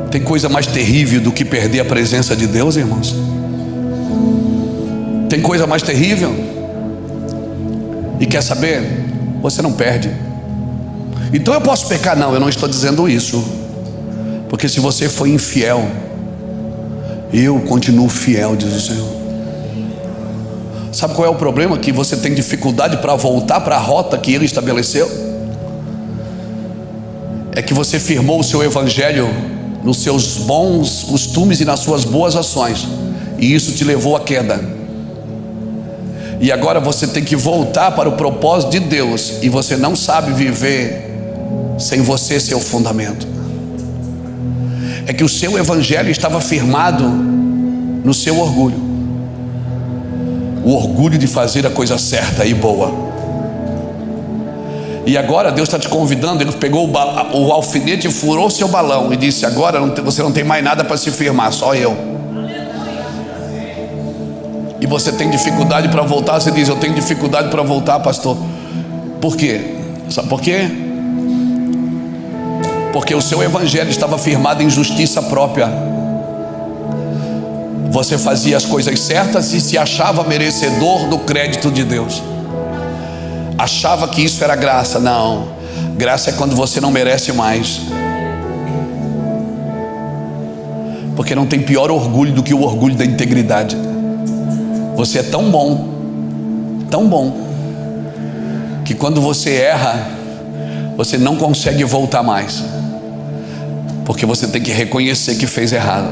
Tem coisa mais terrível do que perder a presença de Deus, irmãos? Tem coisa mais terrível? E quer saber? Você não perde. Então eu posso pecar? Não, eu não estou dizendo isso. Porque se você foi infiel, eu continuo fiel, diz o Senhor. Sabe qual é o problema? Que você tem dificuldade para voltar para a rota que Ele estabeleceu. É que você firmou o seu evangelho nos seus bons costumes e nas suas boas ações, e isso te levou à queda. E agora você tem que voltar para o propósito de Deus, e você não sabe viver sem você ser o fundamento. É que o seu evangelho estava firmado no seu orgulho, o orgulho de fazer a coisa certa e boa. E agora Deus está te convidando. Ele pegou o alfinete e furou seu balão e disse: agora você não tem mais nada para se firmar, só eu. E você tem dificuldade para voltar. Você diz: eu tenho dificuldade para voltar, pastor. Por quê? Sabe por quê? Porque o seu evangelho estava firmado em justiça própria. Você fazia as coisas certas e se achava merecedor do crédito de Deus. Achava que isso era graça. Não, graça é quando você não merece mais. Porque não tem pior orgulho do que o orgulho da integridade. Você é tão bom, que quando você erra, você não consegue voltar mais, porque você tem que reconhecer que fez errado.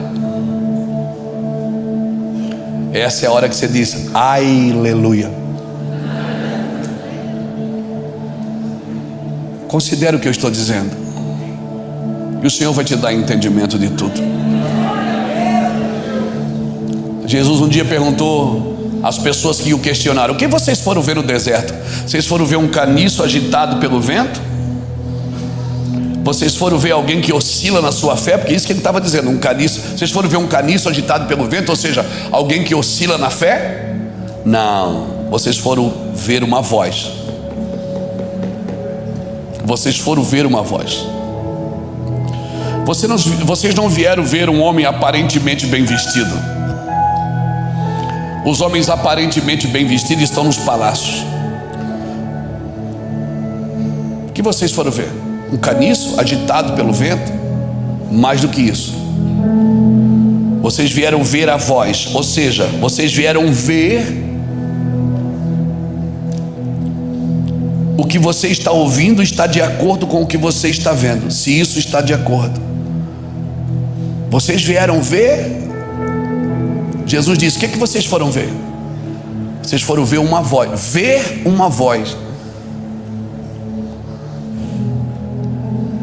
Essa é a hora que você diz: aleluia. Considere o que eu estou dizendo, e o Senhor vai te dar entendimento de tudo. Jesus um dia perguntou às pessoas que o questionaram: o que vocês foram ver no deserto? Vocês foram ver um caniço agitado pelo vento? Vocês foram ver alguém que oscila na sua fé? Porque isso que ele estava dizendo, um caniço. Vocês foram ver um caniço agitado pelo vento, ou seja, alguém que oscila na fé? Não, vocês foram ver uma voz. Vocês foram ver uma voz. Vocês não vieram ver um homem aparentemente bem vestido. Os homens aparentemente bem vestidos estão nos palácios. O que vocês foram ver? Um caniço agitado pelo vento? Mais do que isso, vocês vieram ver a voz. Ou seja, vocês vieram ver o que você está ouvindo está de acordo com o que você está vendo. Se isso está de acordo, vocês vieram ver. Jesus disse: o que vocês foram ver? Vocês foram ver uma voz. Ver uma voz.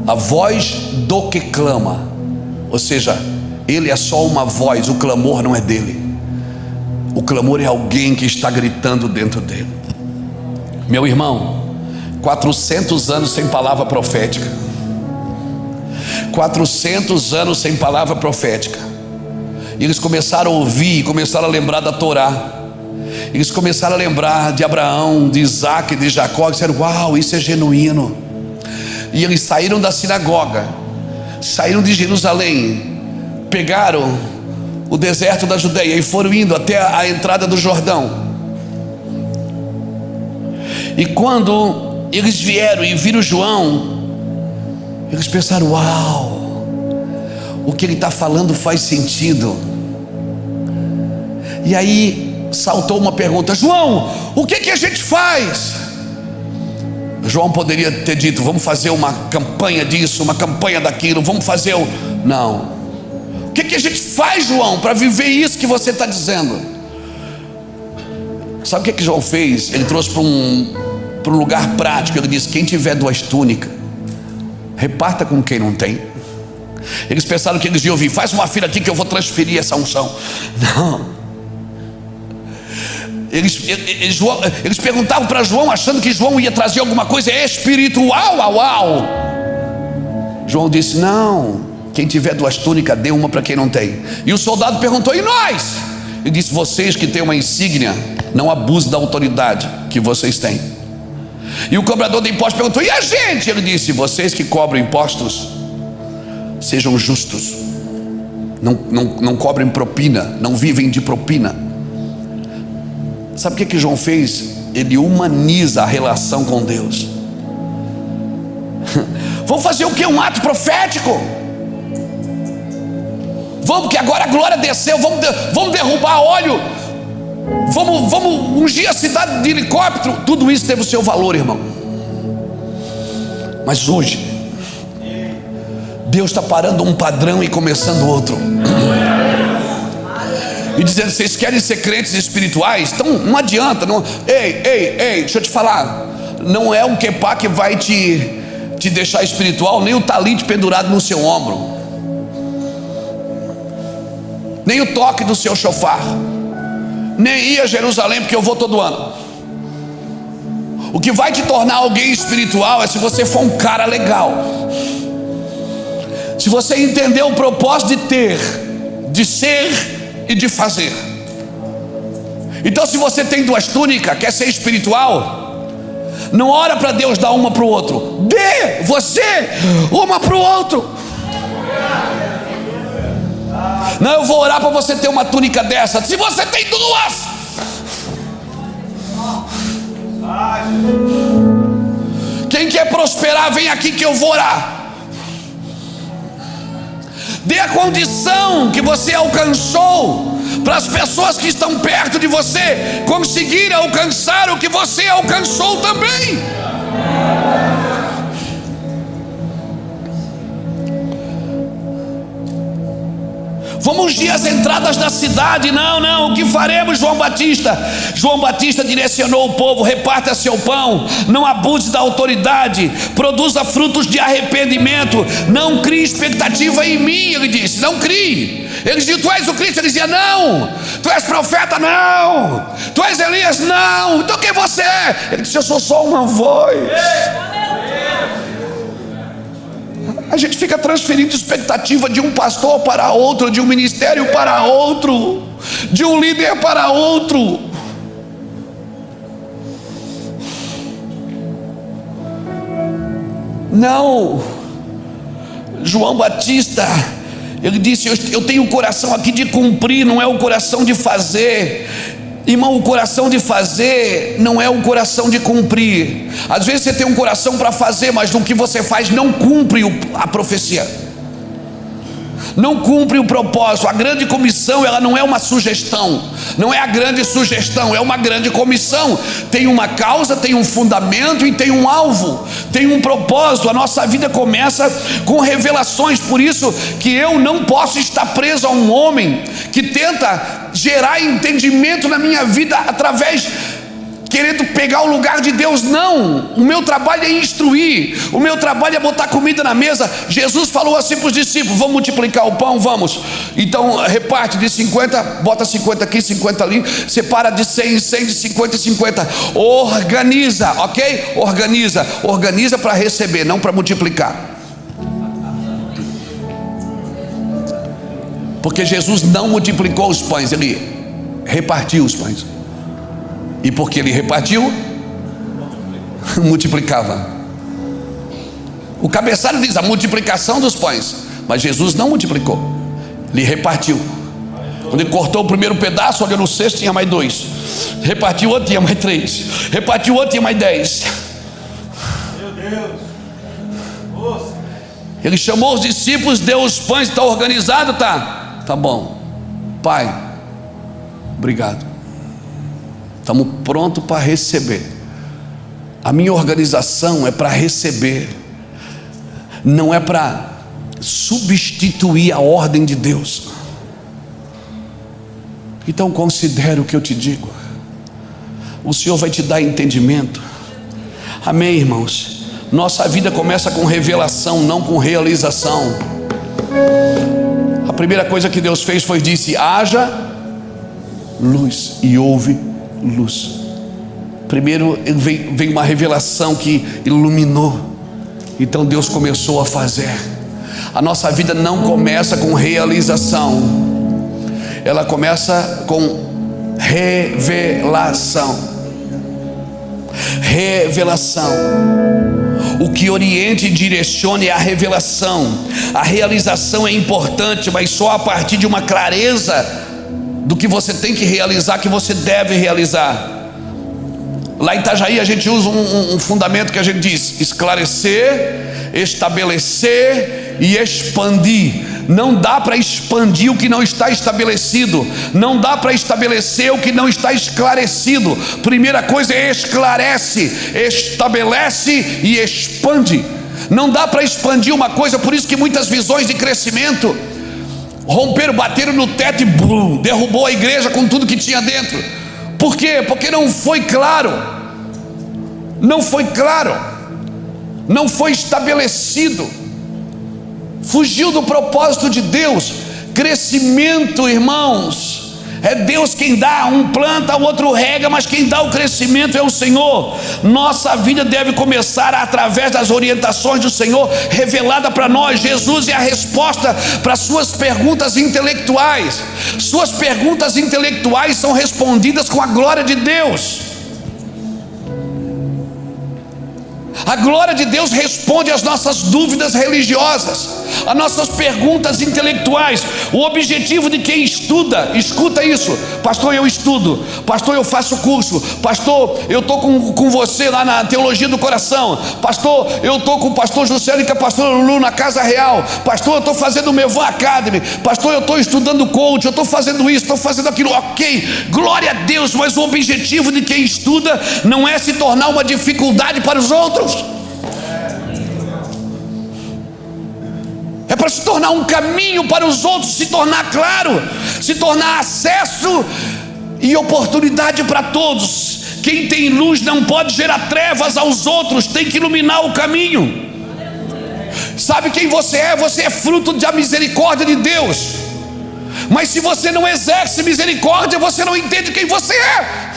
A voz do que clama. Ou seja, ele é só uma voz. O clamor não é dele. O clamor é alguém que está gritando dentro dele. Meu irmão, 400 anos sem palavra profética. 400 anos sem palavra profética. E eles começaram a ouvir, começaram a lembrar da Torá. Eles começaram a lembrar de Abraão, de Isaac, de Jacó. E disseram: uau, isso é genuíno. E eles saíram da sinagoga, saíram de Jerusalém, pegaram o deserto da Judeia e foram indo até a entrada do Jordão. E quando eles vieram e viram João, eles pensaram: uau, o que ele está falando faz sentido. E aí saltou uma pergunta: João, o que a gente faz? João poderia ter dito: vamos fazer uma campanha disso, uma campanha daquilo, vamos fazer o... Não. O que a gente faz, João, para viver isso que você está dizendo? Sabe o que João fez? Ele trouxe para um lugar prático. Ele disse: quem tiver 2 túnicas, reparta com quem não tem. Eles pensaram que eles iam ouvir: faz uma fila aqui que eu vou transferir essa unção. Não. Eles perguntavam para João, achando que João ia trazer alguma coisa espiritual. João disse: não, quem tiver 2 túnicas, dê uma para quem não tem. E o soldado perguntou: e nós? Ele disse: vocês que têm uma insígnia, não abusem da autoridade que vocês têm. E o cobrador de impostos perguntou: e a gente? Ele disse: vocês que cobram impostos, sejam justos, não cobrem propina, não vivem de propina. Sabe o que João fez? Ele humaniza a relação com Deus. Vamos fazer o que? Um ato profético? Vamos, que agora a glória desceu. Vamos derrubar óleo. Vamos ungir a cidade de helicóptero. Tudo isso teve o seu valor, irmão. Mas hoje Deus está parando um padrão e começando outro. E dizendo: vocês querem ser crentes espirituais? Então não adianta. Ei, deixa eu te falar. Não é o quepá que vai te deixar espiritual, nem o talite pendurado no seu ombro, nem o toque do seu chofar, nem ir a Jerusalém, porque eu vou todo ano. O que vai te tornar alguém espiritual é se você for um cara legal, se você entender o propósito de ter, de ser e de fazer. Então, se você tem 2 túnicas, quer ser espiritual, não ora para Deus dar uma para o outro, dê você uma para o outro. Não, eu vou orar para você ter uma túnica dessa. Se você tem 2, quem quer prosperar, vem aqui que eu vou orar. Dê a condição que você alcançou para as pessoas que estão perto de você conseguirem alcançar o que você alcançou também. Vamos ungir as entradas da cidade. Não, o que faremos, João Batista? João Batista direcionou o povo: reparta seu pão, não abuse da autoridade, produza frutos de arrependimento, não crie expectativa em mim. Ele disse: não crie. Ele dizia: tu és o Cristo? Ele dizia: não. Tu és profeta? Não. Tu és Elias? Não. Então quem você é? Ele disse: eu sou só uma voz. A gente fica transferindo expectativa de um pastor para outro, de um ministério para outro, de um líder para outro. Não. João Batista, ele disse: eu tenho o coração aqui de cumprir, não é o coração de fazer. Irmão, o coração de fazer não é o coração de cumprir. Às vezes você tem um coração para fazer, mas no que você faz não cumpre a profecia, não cumpre o propósito. A grande comissão, ela não é uma sugestão, não é a grande sugestão, é uma grande comissão. Tem uma causa, tem um fundamento e tem um alvo, tem um propósito. A nossa vida começa com revelações. Por isso que eu não posso estar preso a um homem que tenta gerar entendimento na minha vida através, querendo pegar o lugar de Deus. Não, o meu trabalho é instruir, o meu trabalho é botar comida na mesa. Jesus falou assim para os discípulos: vamos multiplicar o pão, vamos. Então reparte de 50, bota 50 aqui, 50 ali, separa de 100 em 100, de 50 em 50. Organiza, ok? Organiza para receber, não para multiplicar. Porque Jesus não multiplicou os pães, ele repartiu os pães. E porque ele repartiu, multiplicava. O cabeçalho diz a multiplicação dos pães, mas Jesus não multiplicou, ele repartiu. Quando ele cortou o primeiro pedaço, olhou no cesto, tinha mais 2. Repartiu outro, tinha mais 3. Repartiu outro, tinha mais 10. Meu Deus. Ele chamou os discípulos, deu os pães. Está organizado? Tá bom. Pai, obrigado, estamos prontos para receber. A minha organização é para receber, não é para substituir a ordem de Deus. Então considere o que eu te digo. o Senhor vai te dar entendimento. Amém, irmãos? Nossa vida começa com revelação, não com realização. A primeira coisa que Deus fez foi disse: haja luz, e houve luz. Primeiro veio uma revelação que iluminou. Então Deus começou a fazer. A nossa vida não começa com realização, ela começa com revelação. Revelação. O que oriente e direcione é a revelação. A realização é importante, mas só a partir de uma clareza do que você tem que realizar, que você deve realizar. Lá em Itajaí a gente usa um fundamento que a gente diz: esclarecer, estabelecer e expandir. Não dá para expandir o que não está estabelecido, não dá para estabelecer o que não está esclarecido. Primeira coisa é esclarece, estabelece e expande. Não dá para expandir uma coisa. Por isso que muitas visões de crescimento romperam, bateram no teto e blum, derrubou a igreja com tudo que tinha dentro. Por quê? Porque não foi claro, não foi claro, não foi estabelecido, fugiu do propósito de Deus. Crescimento, irmãos, é Deus quem dá. Um planta, o outro rega, mas quem dá o crescimento é o Senhor. Nossa vida deve começar através das orientações do Senhor, revelada para nós. Jesus é a resposta para suas perguntas intelectuais. Suas perguntas intelectuais são respondidas com a glória de Deus. A glória de Deus responde às nossas dúvidas religiosas, às nossas perguntas intelectuais. O objetivo de quem estuda, escuta isso: pastor, eu estudo, pastor, eu faço curso, pastor, eu estou com você lá na Teologia do Coração, pastor, eu estou com o pastor Juscelio, que é pastor Lulu na Casa Real, pastor, eu estou fazendo o Mevan Academy, pastor, eu estou estudando coach, eu estou fazendo isso, estou fazendo aquilo. Ok, glória a Deus, mas o objetivo de quem estuda não é se tornar uma dificuldade para os outros, é para se tornar um caminho para os outros, se tornar claro, se tornar acesso e oportunidade para todos. Quem tem luz não pode gerar trevas aos outros, tem que iluminar o caminho. Sabe quem você é? Você é fruto da misericórdia de Deus. Mas se você não exerce misericórdia, você não entende quem você é.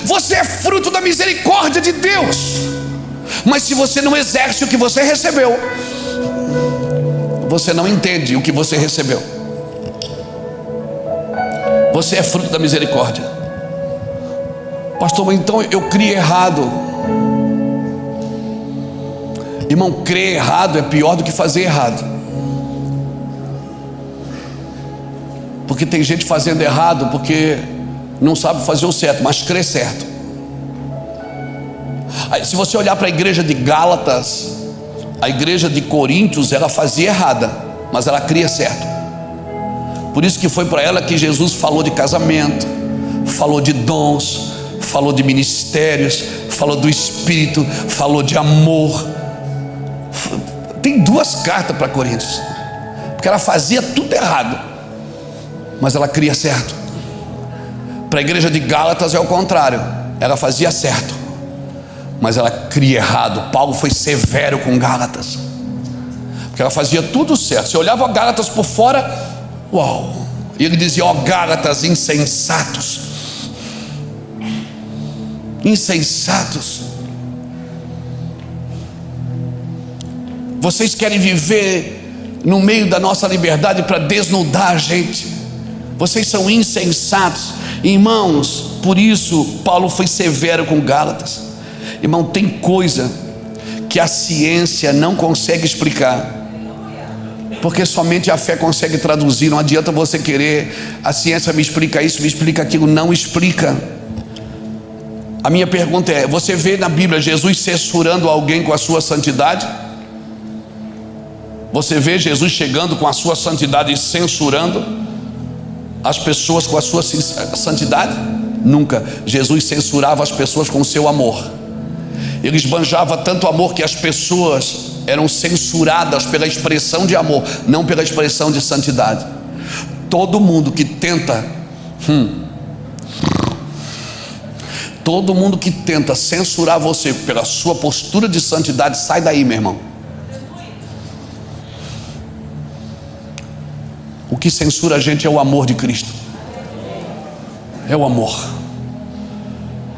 Você é fruto da misericórdia de Deus, mas se você não exerce o que você recebeu, você não entende o que você recebeu. Você é fruto da misericórdia. Pastor, mas então eu criei errado. Irmão, crer errado é pior do que fazer errado. Porque tem gente fazendo errado porque não sabe fazer o certo, mas crê certo. Aí, se você olhar para a igreja de Gálatas, a igreja de Coríntios, ela fazia errada, mas ela cria certo. Por isso que foi para ela que Jesus falou de casamento, falou de dons, falou de ministérios, falou do Espírito, falou de amor. Tem 2 cartas para Coríntios, porque ela fazia tudo errado, mas ela cria certo. Para a igreja de Gálatas é o contrário, ela fazia certo, mas ela cria errado. Paulo foi severo com Gálatas, porque ela fazia tudo certo. Você olhava Gálatas por fora, uau, e ele dizia: ó Gálatas insensatos, insensatos, vocês querem viver no meio da nossa liberdade para desnudar a gente, vocês são insensatos. Irmãos, por isso Paulo foi severo com Gálatas. Irmão, tem coisa que a ciência não consegue explicar, porque somente a fé consegue traduzir. Não adianta você querer, a ciência me explica isso, me explica aquilo, não explica. A minha pergunta é: você vê na Bíblia Jesus censurando alguém com a sua santidade? Você vê Jesus chegando com a sua santidade e censurando as pessoas com a sua santidade? Nunca. Jesus censurava as pessoas com o seu amor. Ele esbanjava tanto amor que as pessoas eram censuradas pela expressão de amor, não pela expressão de santidade. Todo mundo que tenta Todo mundo que tenta censurar você pela sua postura de santidade, sai daí, meu irmão. O que censura a gente é o amor de Cristo. É o amor.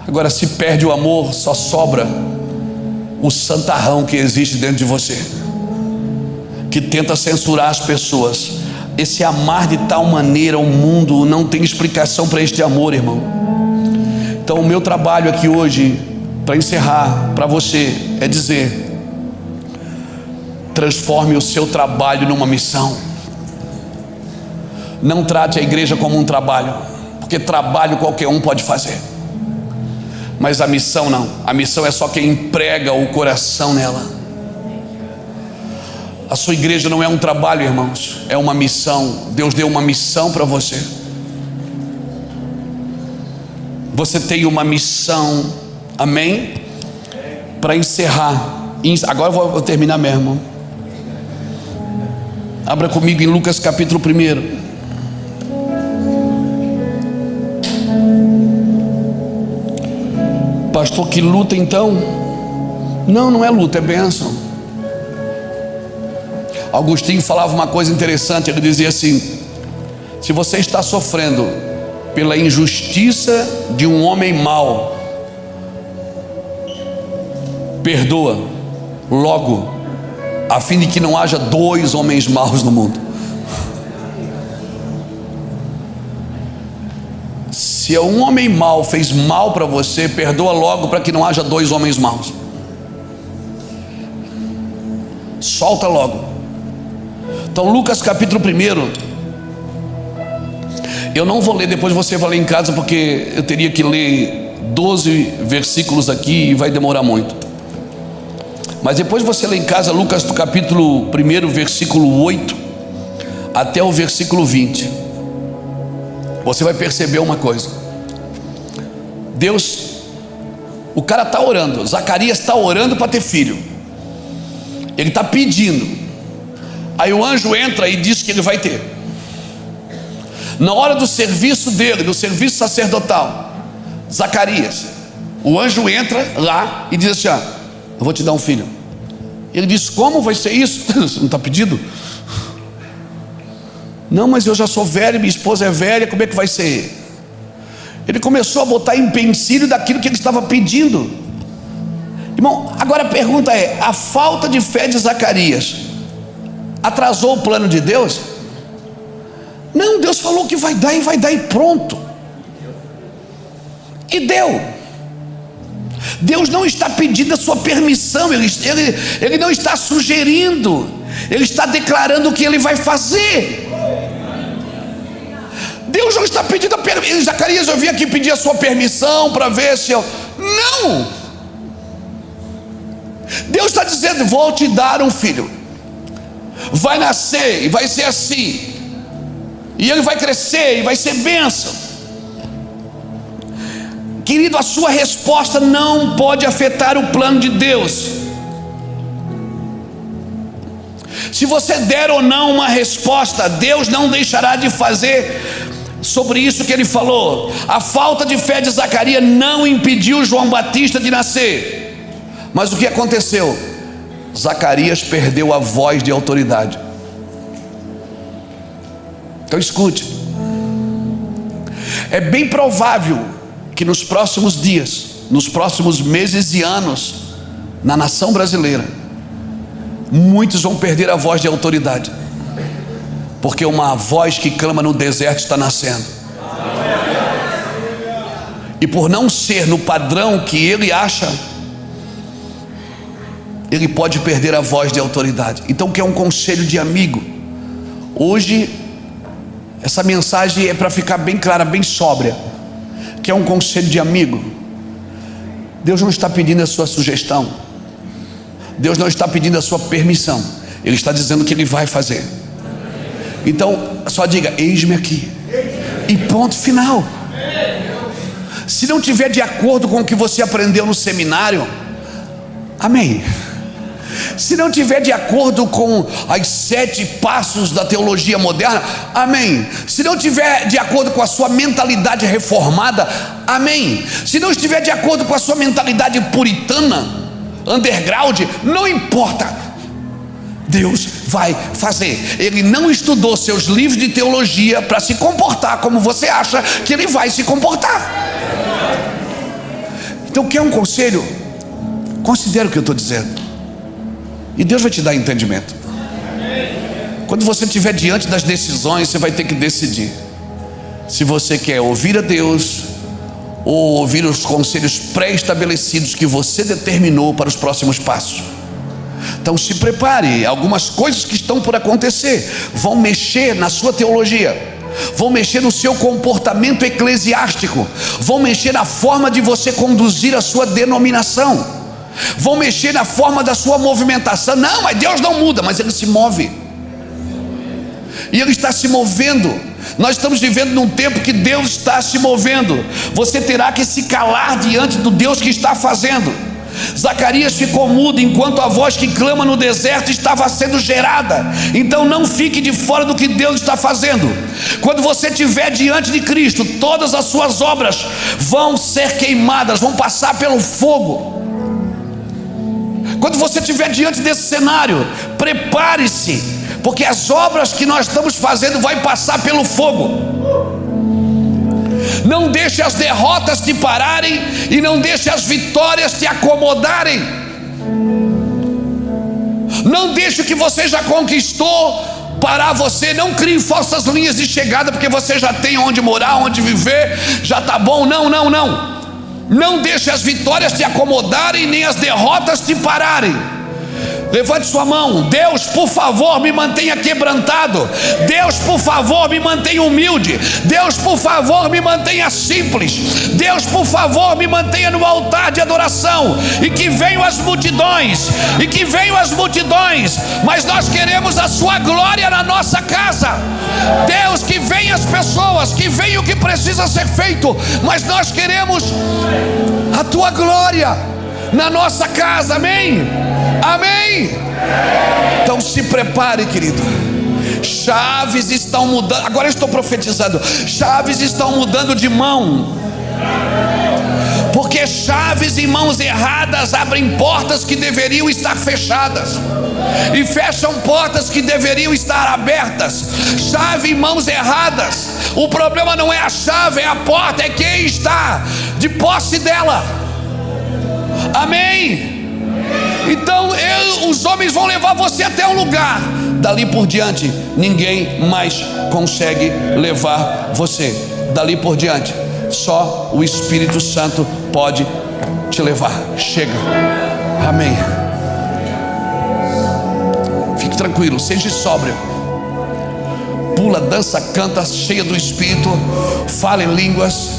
Agora, se perde o amor, só sobra o santarrão que existe dentro de você, que tenta censurar as pessoas. Esse amar de tal maneira o mundo não tem explicação para este amor, irmão. Então, o meu trabalho aqui hoje, para encerrar para você, é dizer: transforme o seu trabalho numa missão. Não trate a igreja como um trabalho, porque trabalho qualquer um pode fazer, mas a missão não. A missão é só quem emprega o coração nela. A sua igreja não é um trabalho, irmãos, é uma missão. Deus deu uma missão para você. Você tem uma missão, amém? Para encerrar, agora eu vou terminar mesmo. Abra comigo em Lucas capítulo 1. Pastor, que luta então? Não, não é luta, é bênção. Agostinho falava uma coisa interessante. Ele dizia assim: se você está sofrendo pela injustiça de um homem mau, perdoa logo, a fim de que não haja 2 homens maus no mundo. Se um homem mau fez mal para você, perdoa logo, para que não haja 2 homens maus. Solta logo. Então, Lucas capítulo 1. Eu não vou ler, depois você vai ler em casa, porque eu teria que ler 12 versículos aqui e vai demorar muito. Mas depois você lê em casa Lucas do capítulo 1, versículo 8 até o versículo 20. Você vai perceber uma coisa. Deus, o cara está orando, Zacarias está orando para ter filho. Ele está pedindo. Aí o anjo entra e diz que ele vai ter. Na hora do serviço dele, do serviço sacerdotal, Zacarias, o anjo entra lá e diz assim: eu vou te dar um filho. Ele diz: como vai ser isso? Você não está pedindo? Não, mas eu já sou velho, minha esposa é velha, como é que vai ser? Ele começou a botar empecilho daquilo que ele estava pedindo. Irmão, agora a pergunta é: a falta de fé de Zacarias atrasou o plano de Deus? Não, Deus falou que vai dar e pronto. E deu. Deus não está pedindo a sua permissão, ele não está sugerindo, ele está declarando o que ele vai fazer. Deus não está pedindo a permissão. Zacarias, eu vim aqui pedir a sua permissão para ver se eu... Não. Deus está dizendo: vou te dar um filho, vai nascer e vai ser assim, e ele vai crescer e vai ser bênção. Querido, a sua resposta não pode afetar o plano de Deus. Se você der ou não uma resposta, Deus não deixará de fazer sobre isso que ele falou. A falta de fé de Zacarias não impediu João Batista de nascer. Mas o que aconteceu? Zacarias perdeu a voz de autoridade. Então escute. É bem provável que nos próximos dias, nos próximos meses e anos, na nação brasileira, muitos vão perder a voz de autoridade, porque uma voz que clama no deserto está nascendo. E por não ser no padrão que ele acha, ele pode perder a voz de autoridade. Então, quer um conselho de amigo? Hoje, essa mensagem é para ficar bem clara, bem sóbria. Quer um conselho de amigo? Deus não está pedindo a sua sugestão, Deus não está pedindo a sua permissão, Ele está dizendo que Ele vai fazer. Então, só diga: eis-me aqui, e ponto final. Se não tiver de acordo com o que você aprendeu no seminário, amém. Se não tiver de acordo com as 7 passos da teologia moderna, amém. Se não tiver de acordo com a sua mentalidade reformada, amém. Se não estiver de acordo com a sua mentalidade puritana, underground, não importa, Deus vai fazer. Ele não estudou seus livros de teologia para se comportar como você acha que ele vai se comportar. Então, quer um conselho? Considere o que eu estou dizendo, e Deus vai te dar entendimento. Quando você estiver diante das decisões, você vai ter que decidir se você quer ouvir a Deus ou ouvir os conselhos pré-estabelecidos que você determinou para os próximos passos. Então se prepare, algumas coisas que estão por acontecer vão mexer na sua teologia, vão mexer no seu comportamento eclesiástico, vão mexer na forma de você conduzir a sua denominação, vão mexer na forma da sua movimentação. Não, mas Deus não muda, mas Ele se move, e Ele está se movendo. Nós estamos vivendo num tempo que Deus está se movendo. Você terá que se calar diante do Deus que está fazendo. Zacarias ficou mudo enquanto a voz que clama no deserto estava sendo gerada. Então não fique de fora do que Deus está fazendo. Quando você estiver diante de Cristo, todas as suas obras vão ser queimadas, vão passar pelo fogo. Quando você estiver diante desse cenário, prepare-se, porque as obras que nós estamos fazendo vai passar pelo fogo. Não deixe as derrotas te pararem, e não deixe as vitórias te acomodarem. Não deixe o que você já conquistou parar você. Não crie falsas linhas de chegada, porque você já tem onde morar, onde viver, já está bom. Não, não, não. Não deixe as vitórias te acomodarem, nem as derrotas te pararem. Levante sua mão. Deus, por favor, me mantenha quebrantado. Deus, por favor, me mantenha humilde. Deus, por favor, me mantenha simples. Deus, por favor, me mantenha no altar de adoração. E que venham as multidões, e que venham as multidões, mas nós queremos a sua glória na nossa casa. Deus, que venham as pessoas, que venha o que precisa ser feito, mas nós queremos a tua glória na nossa casa. Amém? Amém? Então se prepare, querido. Chaves estão mudando. Agora eu estou profetizando. Chaves estão mudando de mão, porque chaves em mãos erradas abrem portas que deveriam estar fechadas, e fecham portas que deveriam estar abertas. Chave em mãos erradas. O problema não é a chave, é a porta, é quem está de posse dela. Amém? Então os homens vão levar você até um lugar. Dali por diante ninguém mais consegue levar você. Dali por diante só o Espírito Santo pode te levar. Chega. Amém. Fique tranquilo, seja sóbrio. Pula, dança, canta, cheia do Espírito. Fala em línguas.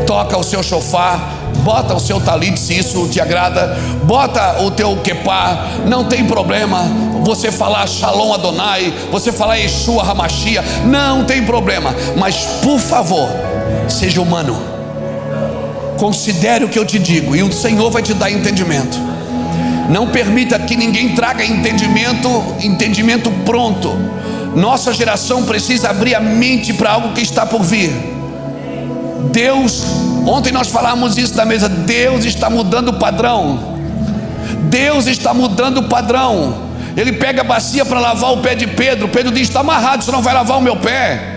Toca o seu shofar. Bota o seu talit, se isso te agrada. Bota o teu quepá, não tem problema. Você falar Shalom Adonai, você falar Yeshua Hamashia, não tem problema. Mas por favor, seja humano. Considere o que eu te digo, e o Senhor vai te dar entendimento. Não permita que ninguém traga entendimento pronto. Nossa geração precisa abrir a mente para algo que está por vir. Deus, ontem nós falamos isso na mesa, Deus está mudando o padrão. Deus está mudando o padrão. Ele pega a bacia para lavar o pé de Pedro. Pedro diz: está amarrado, você não vai lavar o meu pé.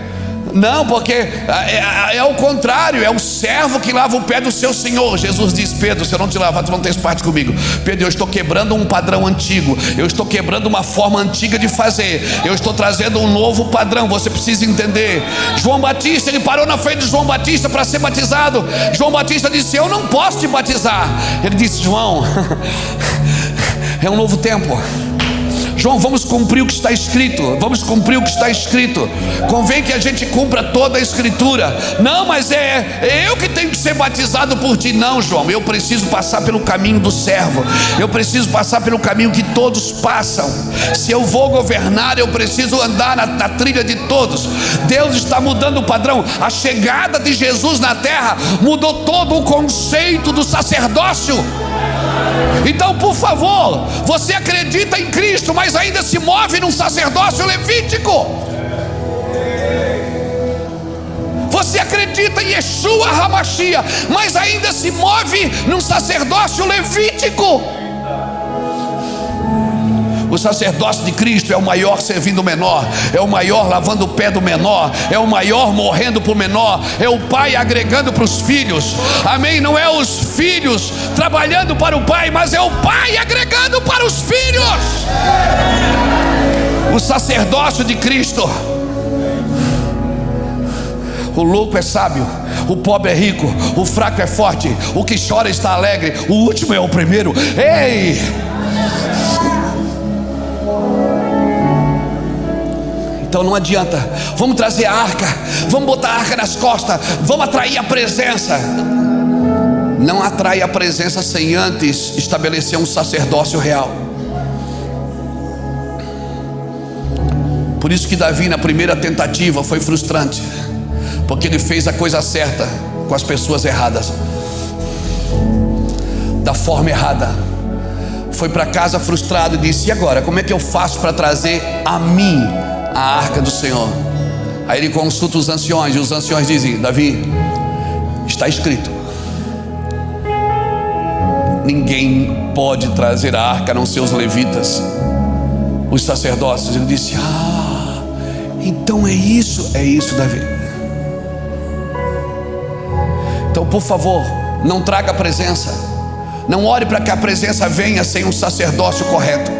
Não, porque é o contrário, é o servo que lava o pé do seu senhor. Jesus diz: Pedro, se eu não te lavar, tu não tens parte comigo. Pedro, eu estou quebrando um padrão antigo, eu estou quebrando uma forma antiga de fazer, eu estou trazendo um novo padrão, você precisa entender. João Batista, ele parou na frente de João Batista para ser batizado. João Batista disse: eu não posso te batizar. Ele disse: João, é um novo tempo. João, vamos cumprir o que está escrito. Vamos cumprir o que está escrito. Convém que a gente cumpra toda a escritura. Não, mas é eu que tenho que ser batizado por ti. Não, João, eu preciso passar pelo caminho do servo. Eu preciso passar pelo caminho que todos passam. Se eu vou governar, eu preciso andar na trilha de todos. Deus está mudando o padrão. A chegada de Jesus na terra mudou todo o conceito do sacerdócio. Então, por favor, você acredita em Cristo, mas ainda se move num sacerdócio levítico. Você acredita em Yeshua HaMashiach, mas ainda se move num sacerdócio levítico. O sacerdócio de Cristo é o maior servindo o menor, é o maior lavando o pé do menor, é o maior morrendo para o menor, é o pai agregando para os filhos, amém? Não é os filhos trabalhando para o pai, mas é o pai agregando para os filhos. O sacerdócio de Cristo. O louco é sábio, o pobre é rico, o fraco é forte, o que chora está alegre, o último é o primeiro. Ei! Então não adianta, vamos trazer a arca, vamos botar a arca nas costas, vamos atrair a presença. Não atrai a presença sem antes estabelecer um sacerdócio real. Por isso que Davi, na primeira tentativa, foi frustrante, porque ele fez a coisa certa com as pessoas erradas, da forma errada. Foi para casa frustrado e disse: e agora, como é que eu faço para trazer a mim a arca do Senhor? Aí ele consulta os anciões, e os anciões dizem: Davi, está escrito, ninguém pode trazer a arca a não ser os levitas, os sacerdotes. Ele disse: ah, então é isso, Davi. Então, por favor, não traga a presença, não ore para que a presença venha sem um sacerdócio correto.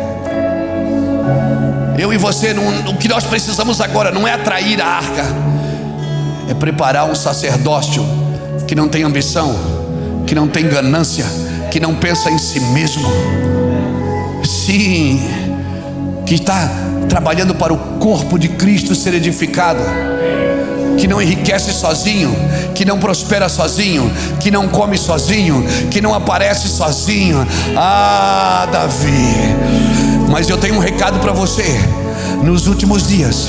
Eu e você, o que nós precisamos agora não é atrair a arca, é preparar um sacerdócio que não tem ambição, que não tem ganância, que não pensa em si mesmo. Sim, que está trabalhando para o corpo de Cristo ser edificado, que não enriquece sozinho, que não prospera sozinho, que não come sozinho, que não aparece sozinho. Ah, Davi, mas eu tenho um recado para você. Nos últimos dias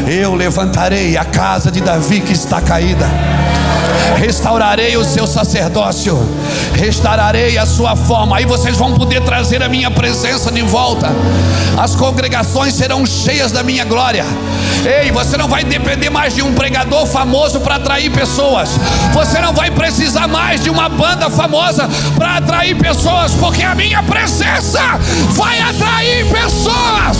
eu levantarei a casa de Davi que está caída, restaurarei o seu sacerdócio, restaurarei a sua forma. Aí vocês vão poder trazer a minha presença de volta. As congregações serão cheias da minha glória. Ei, você não vai depender mais de um pregador famoso para atrair pessoas. Você não vai precisar mais de uma banda famosa para atrair pessoas, porque a minha presença vai atrair pessoas.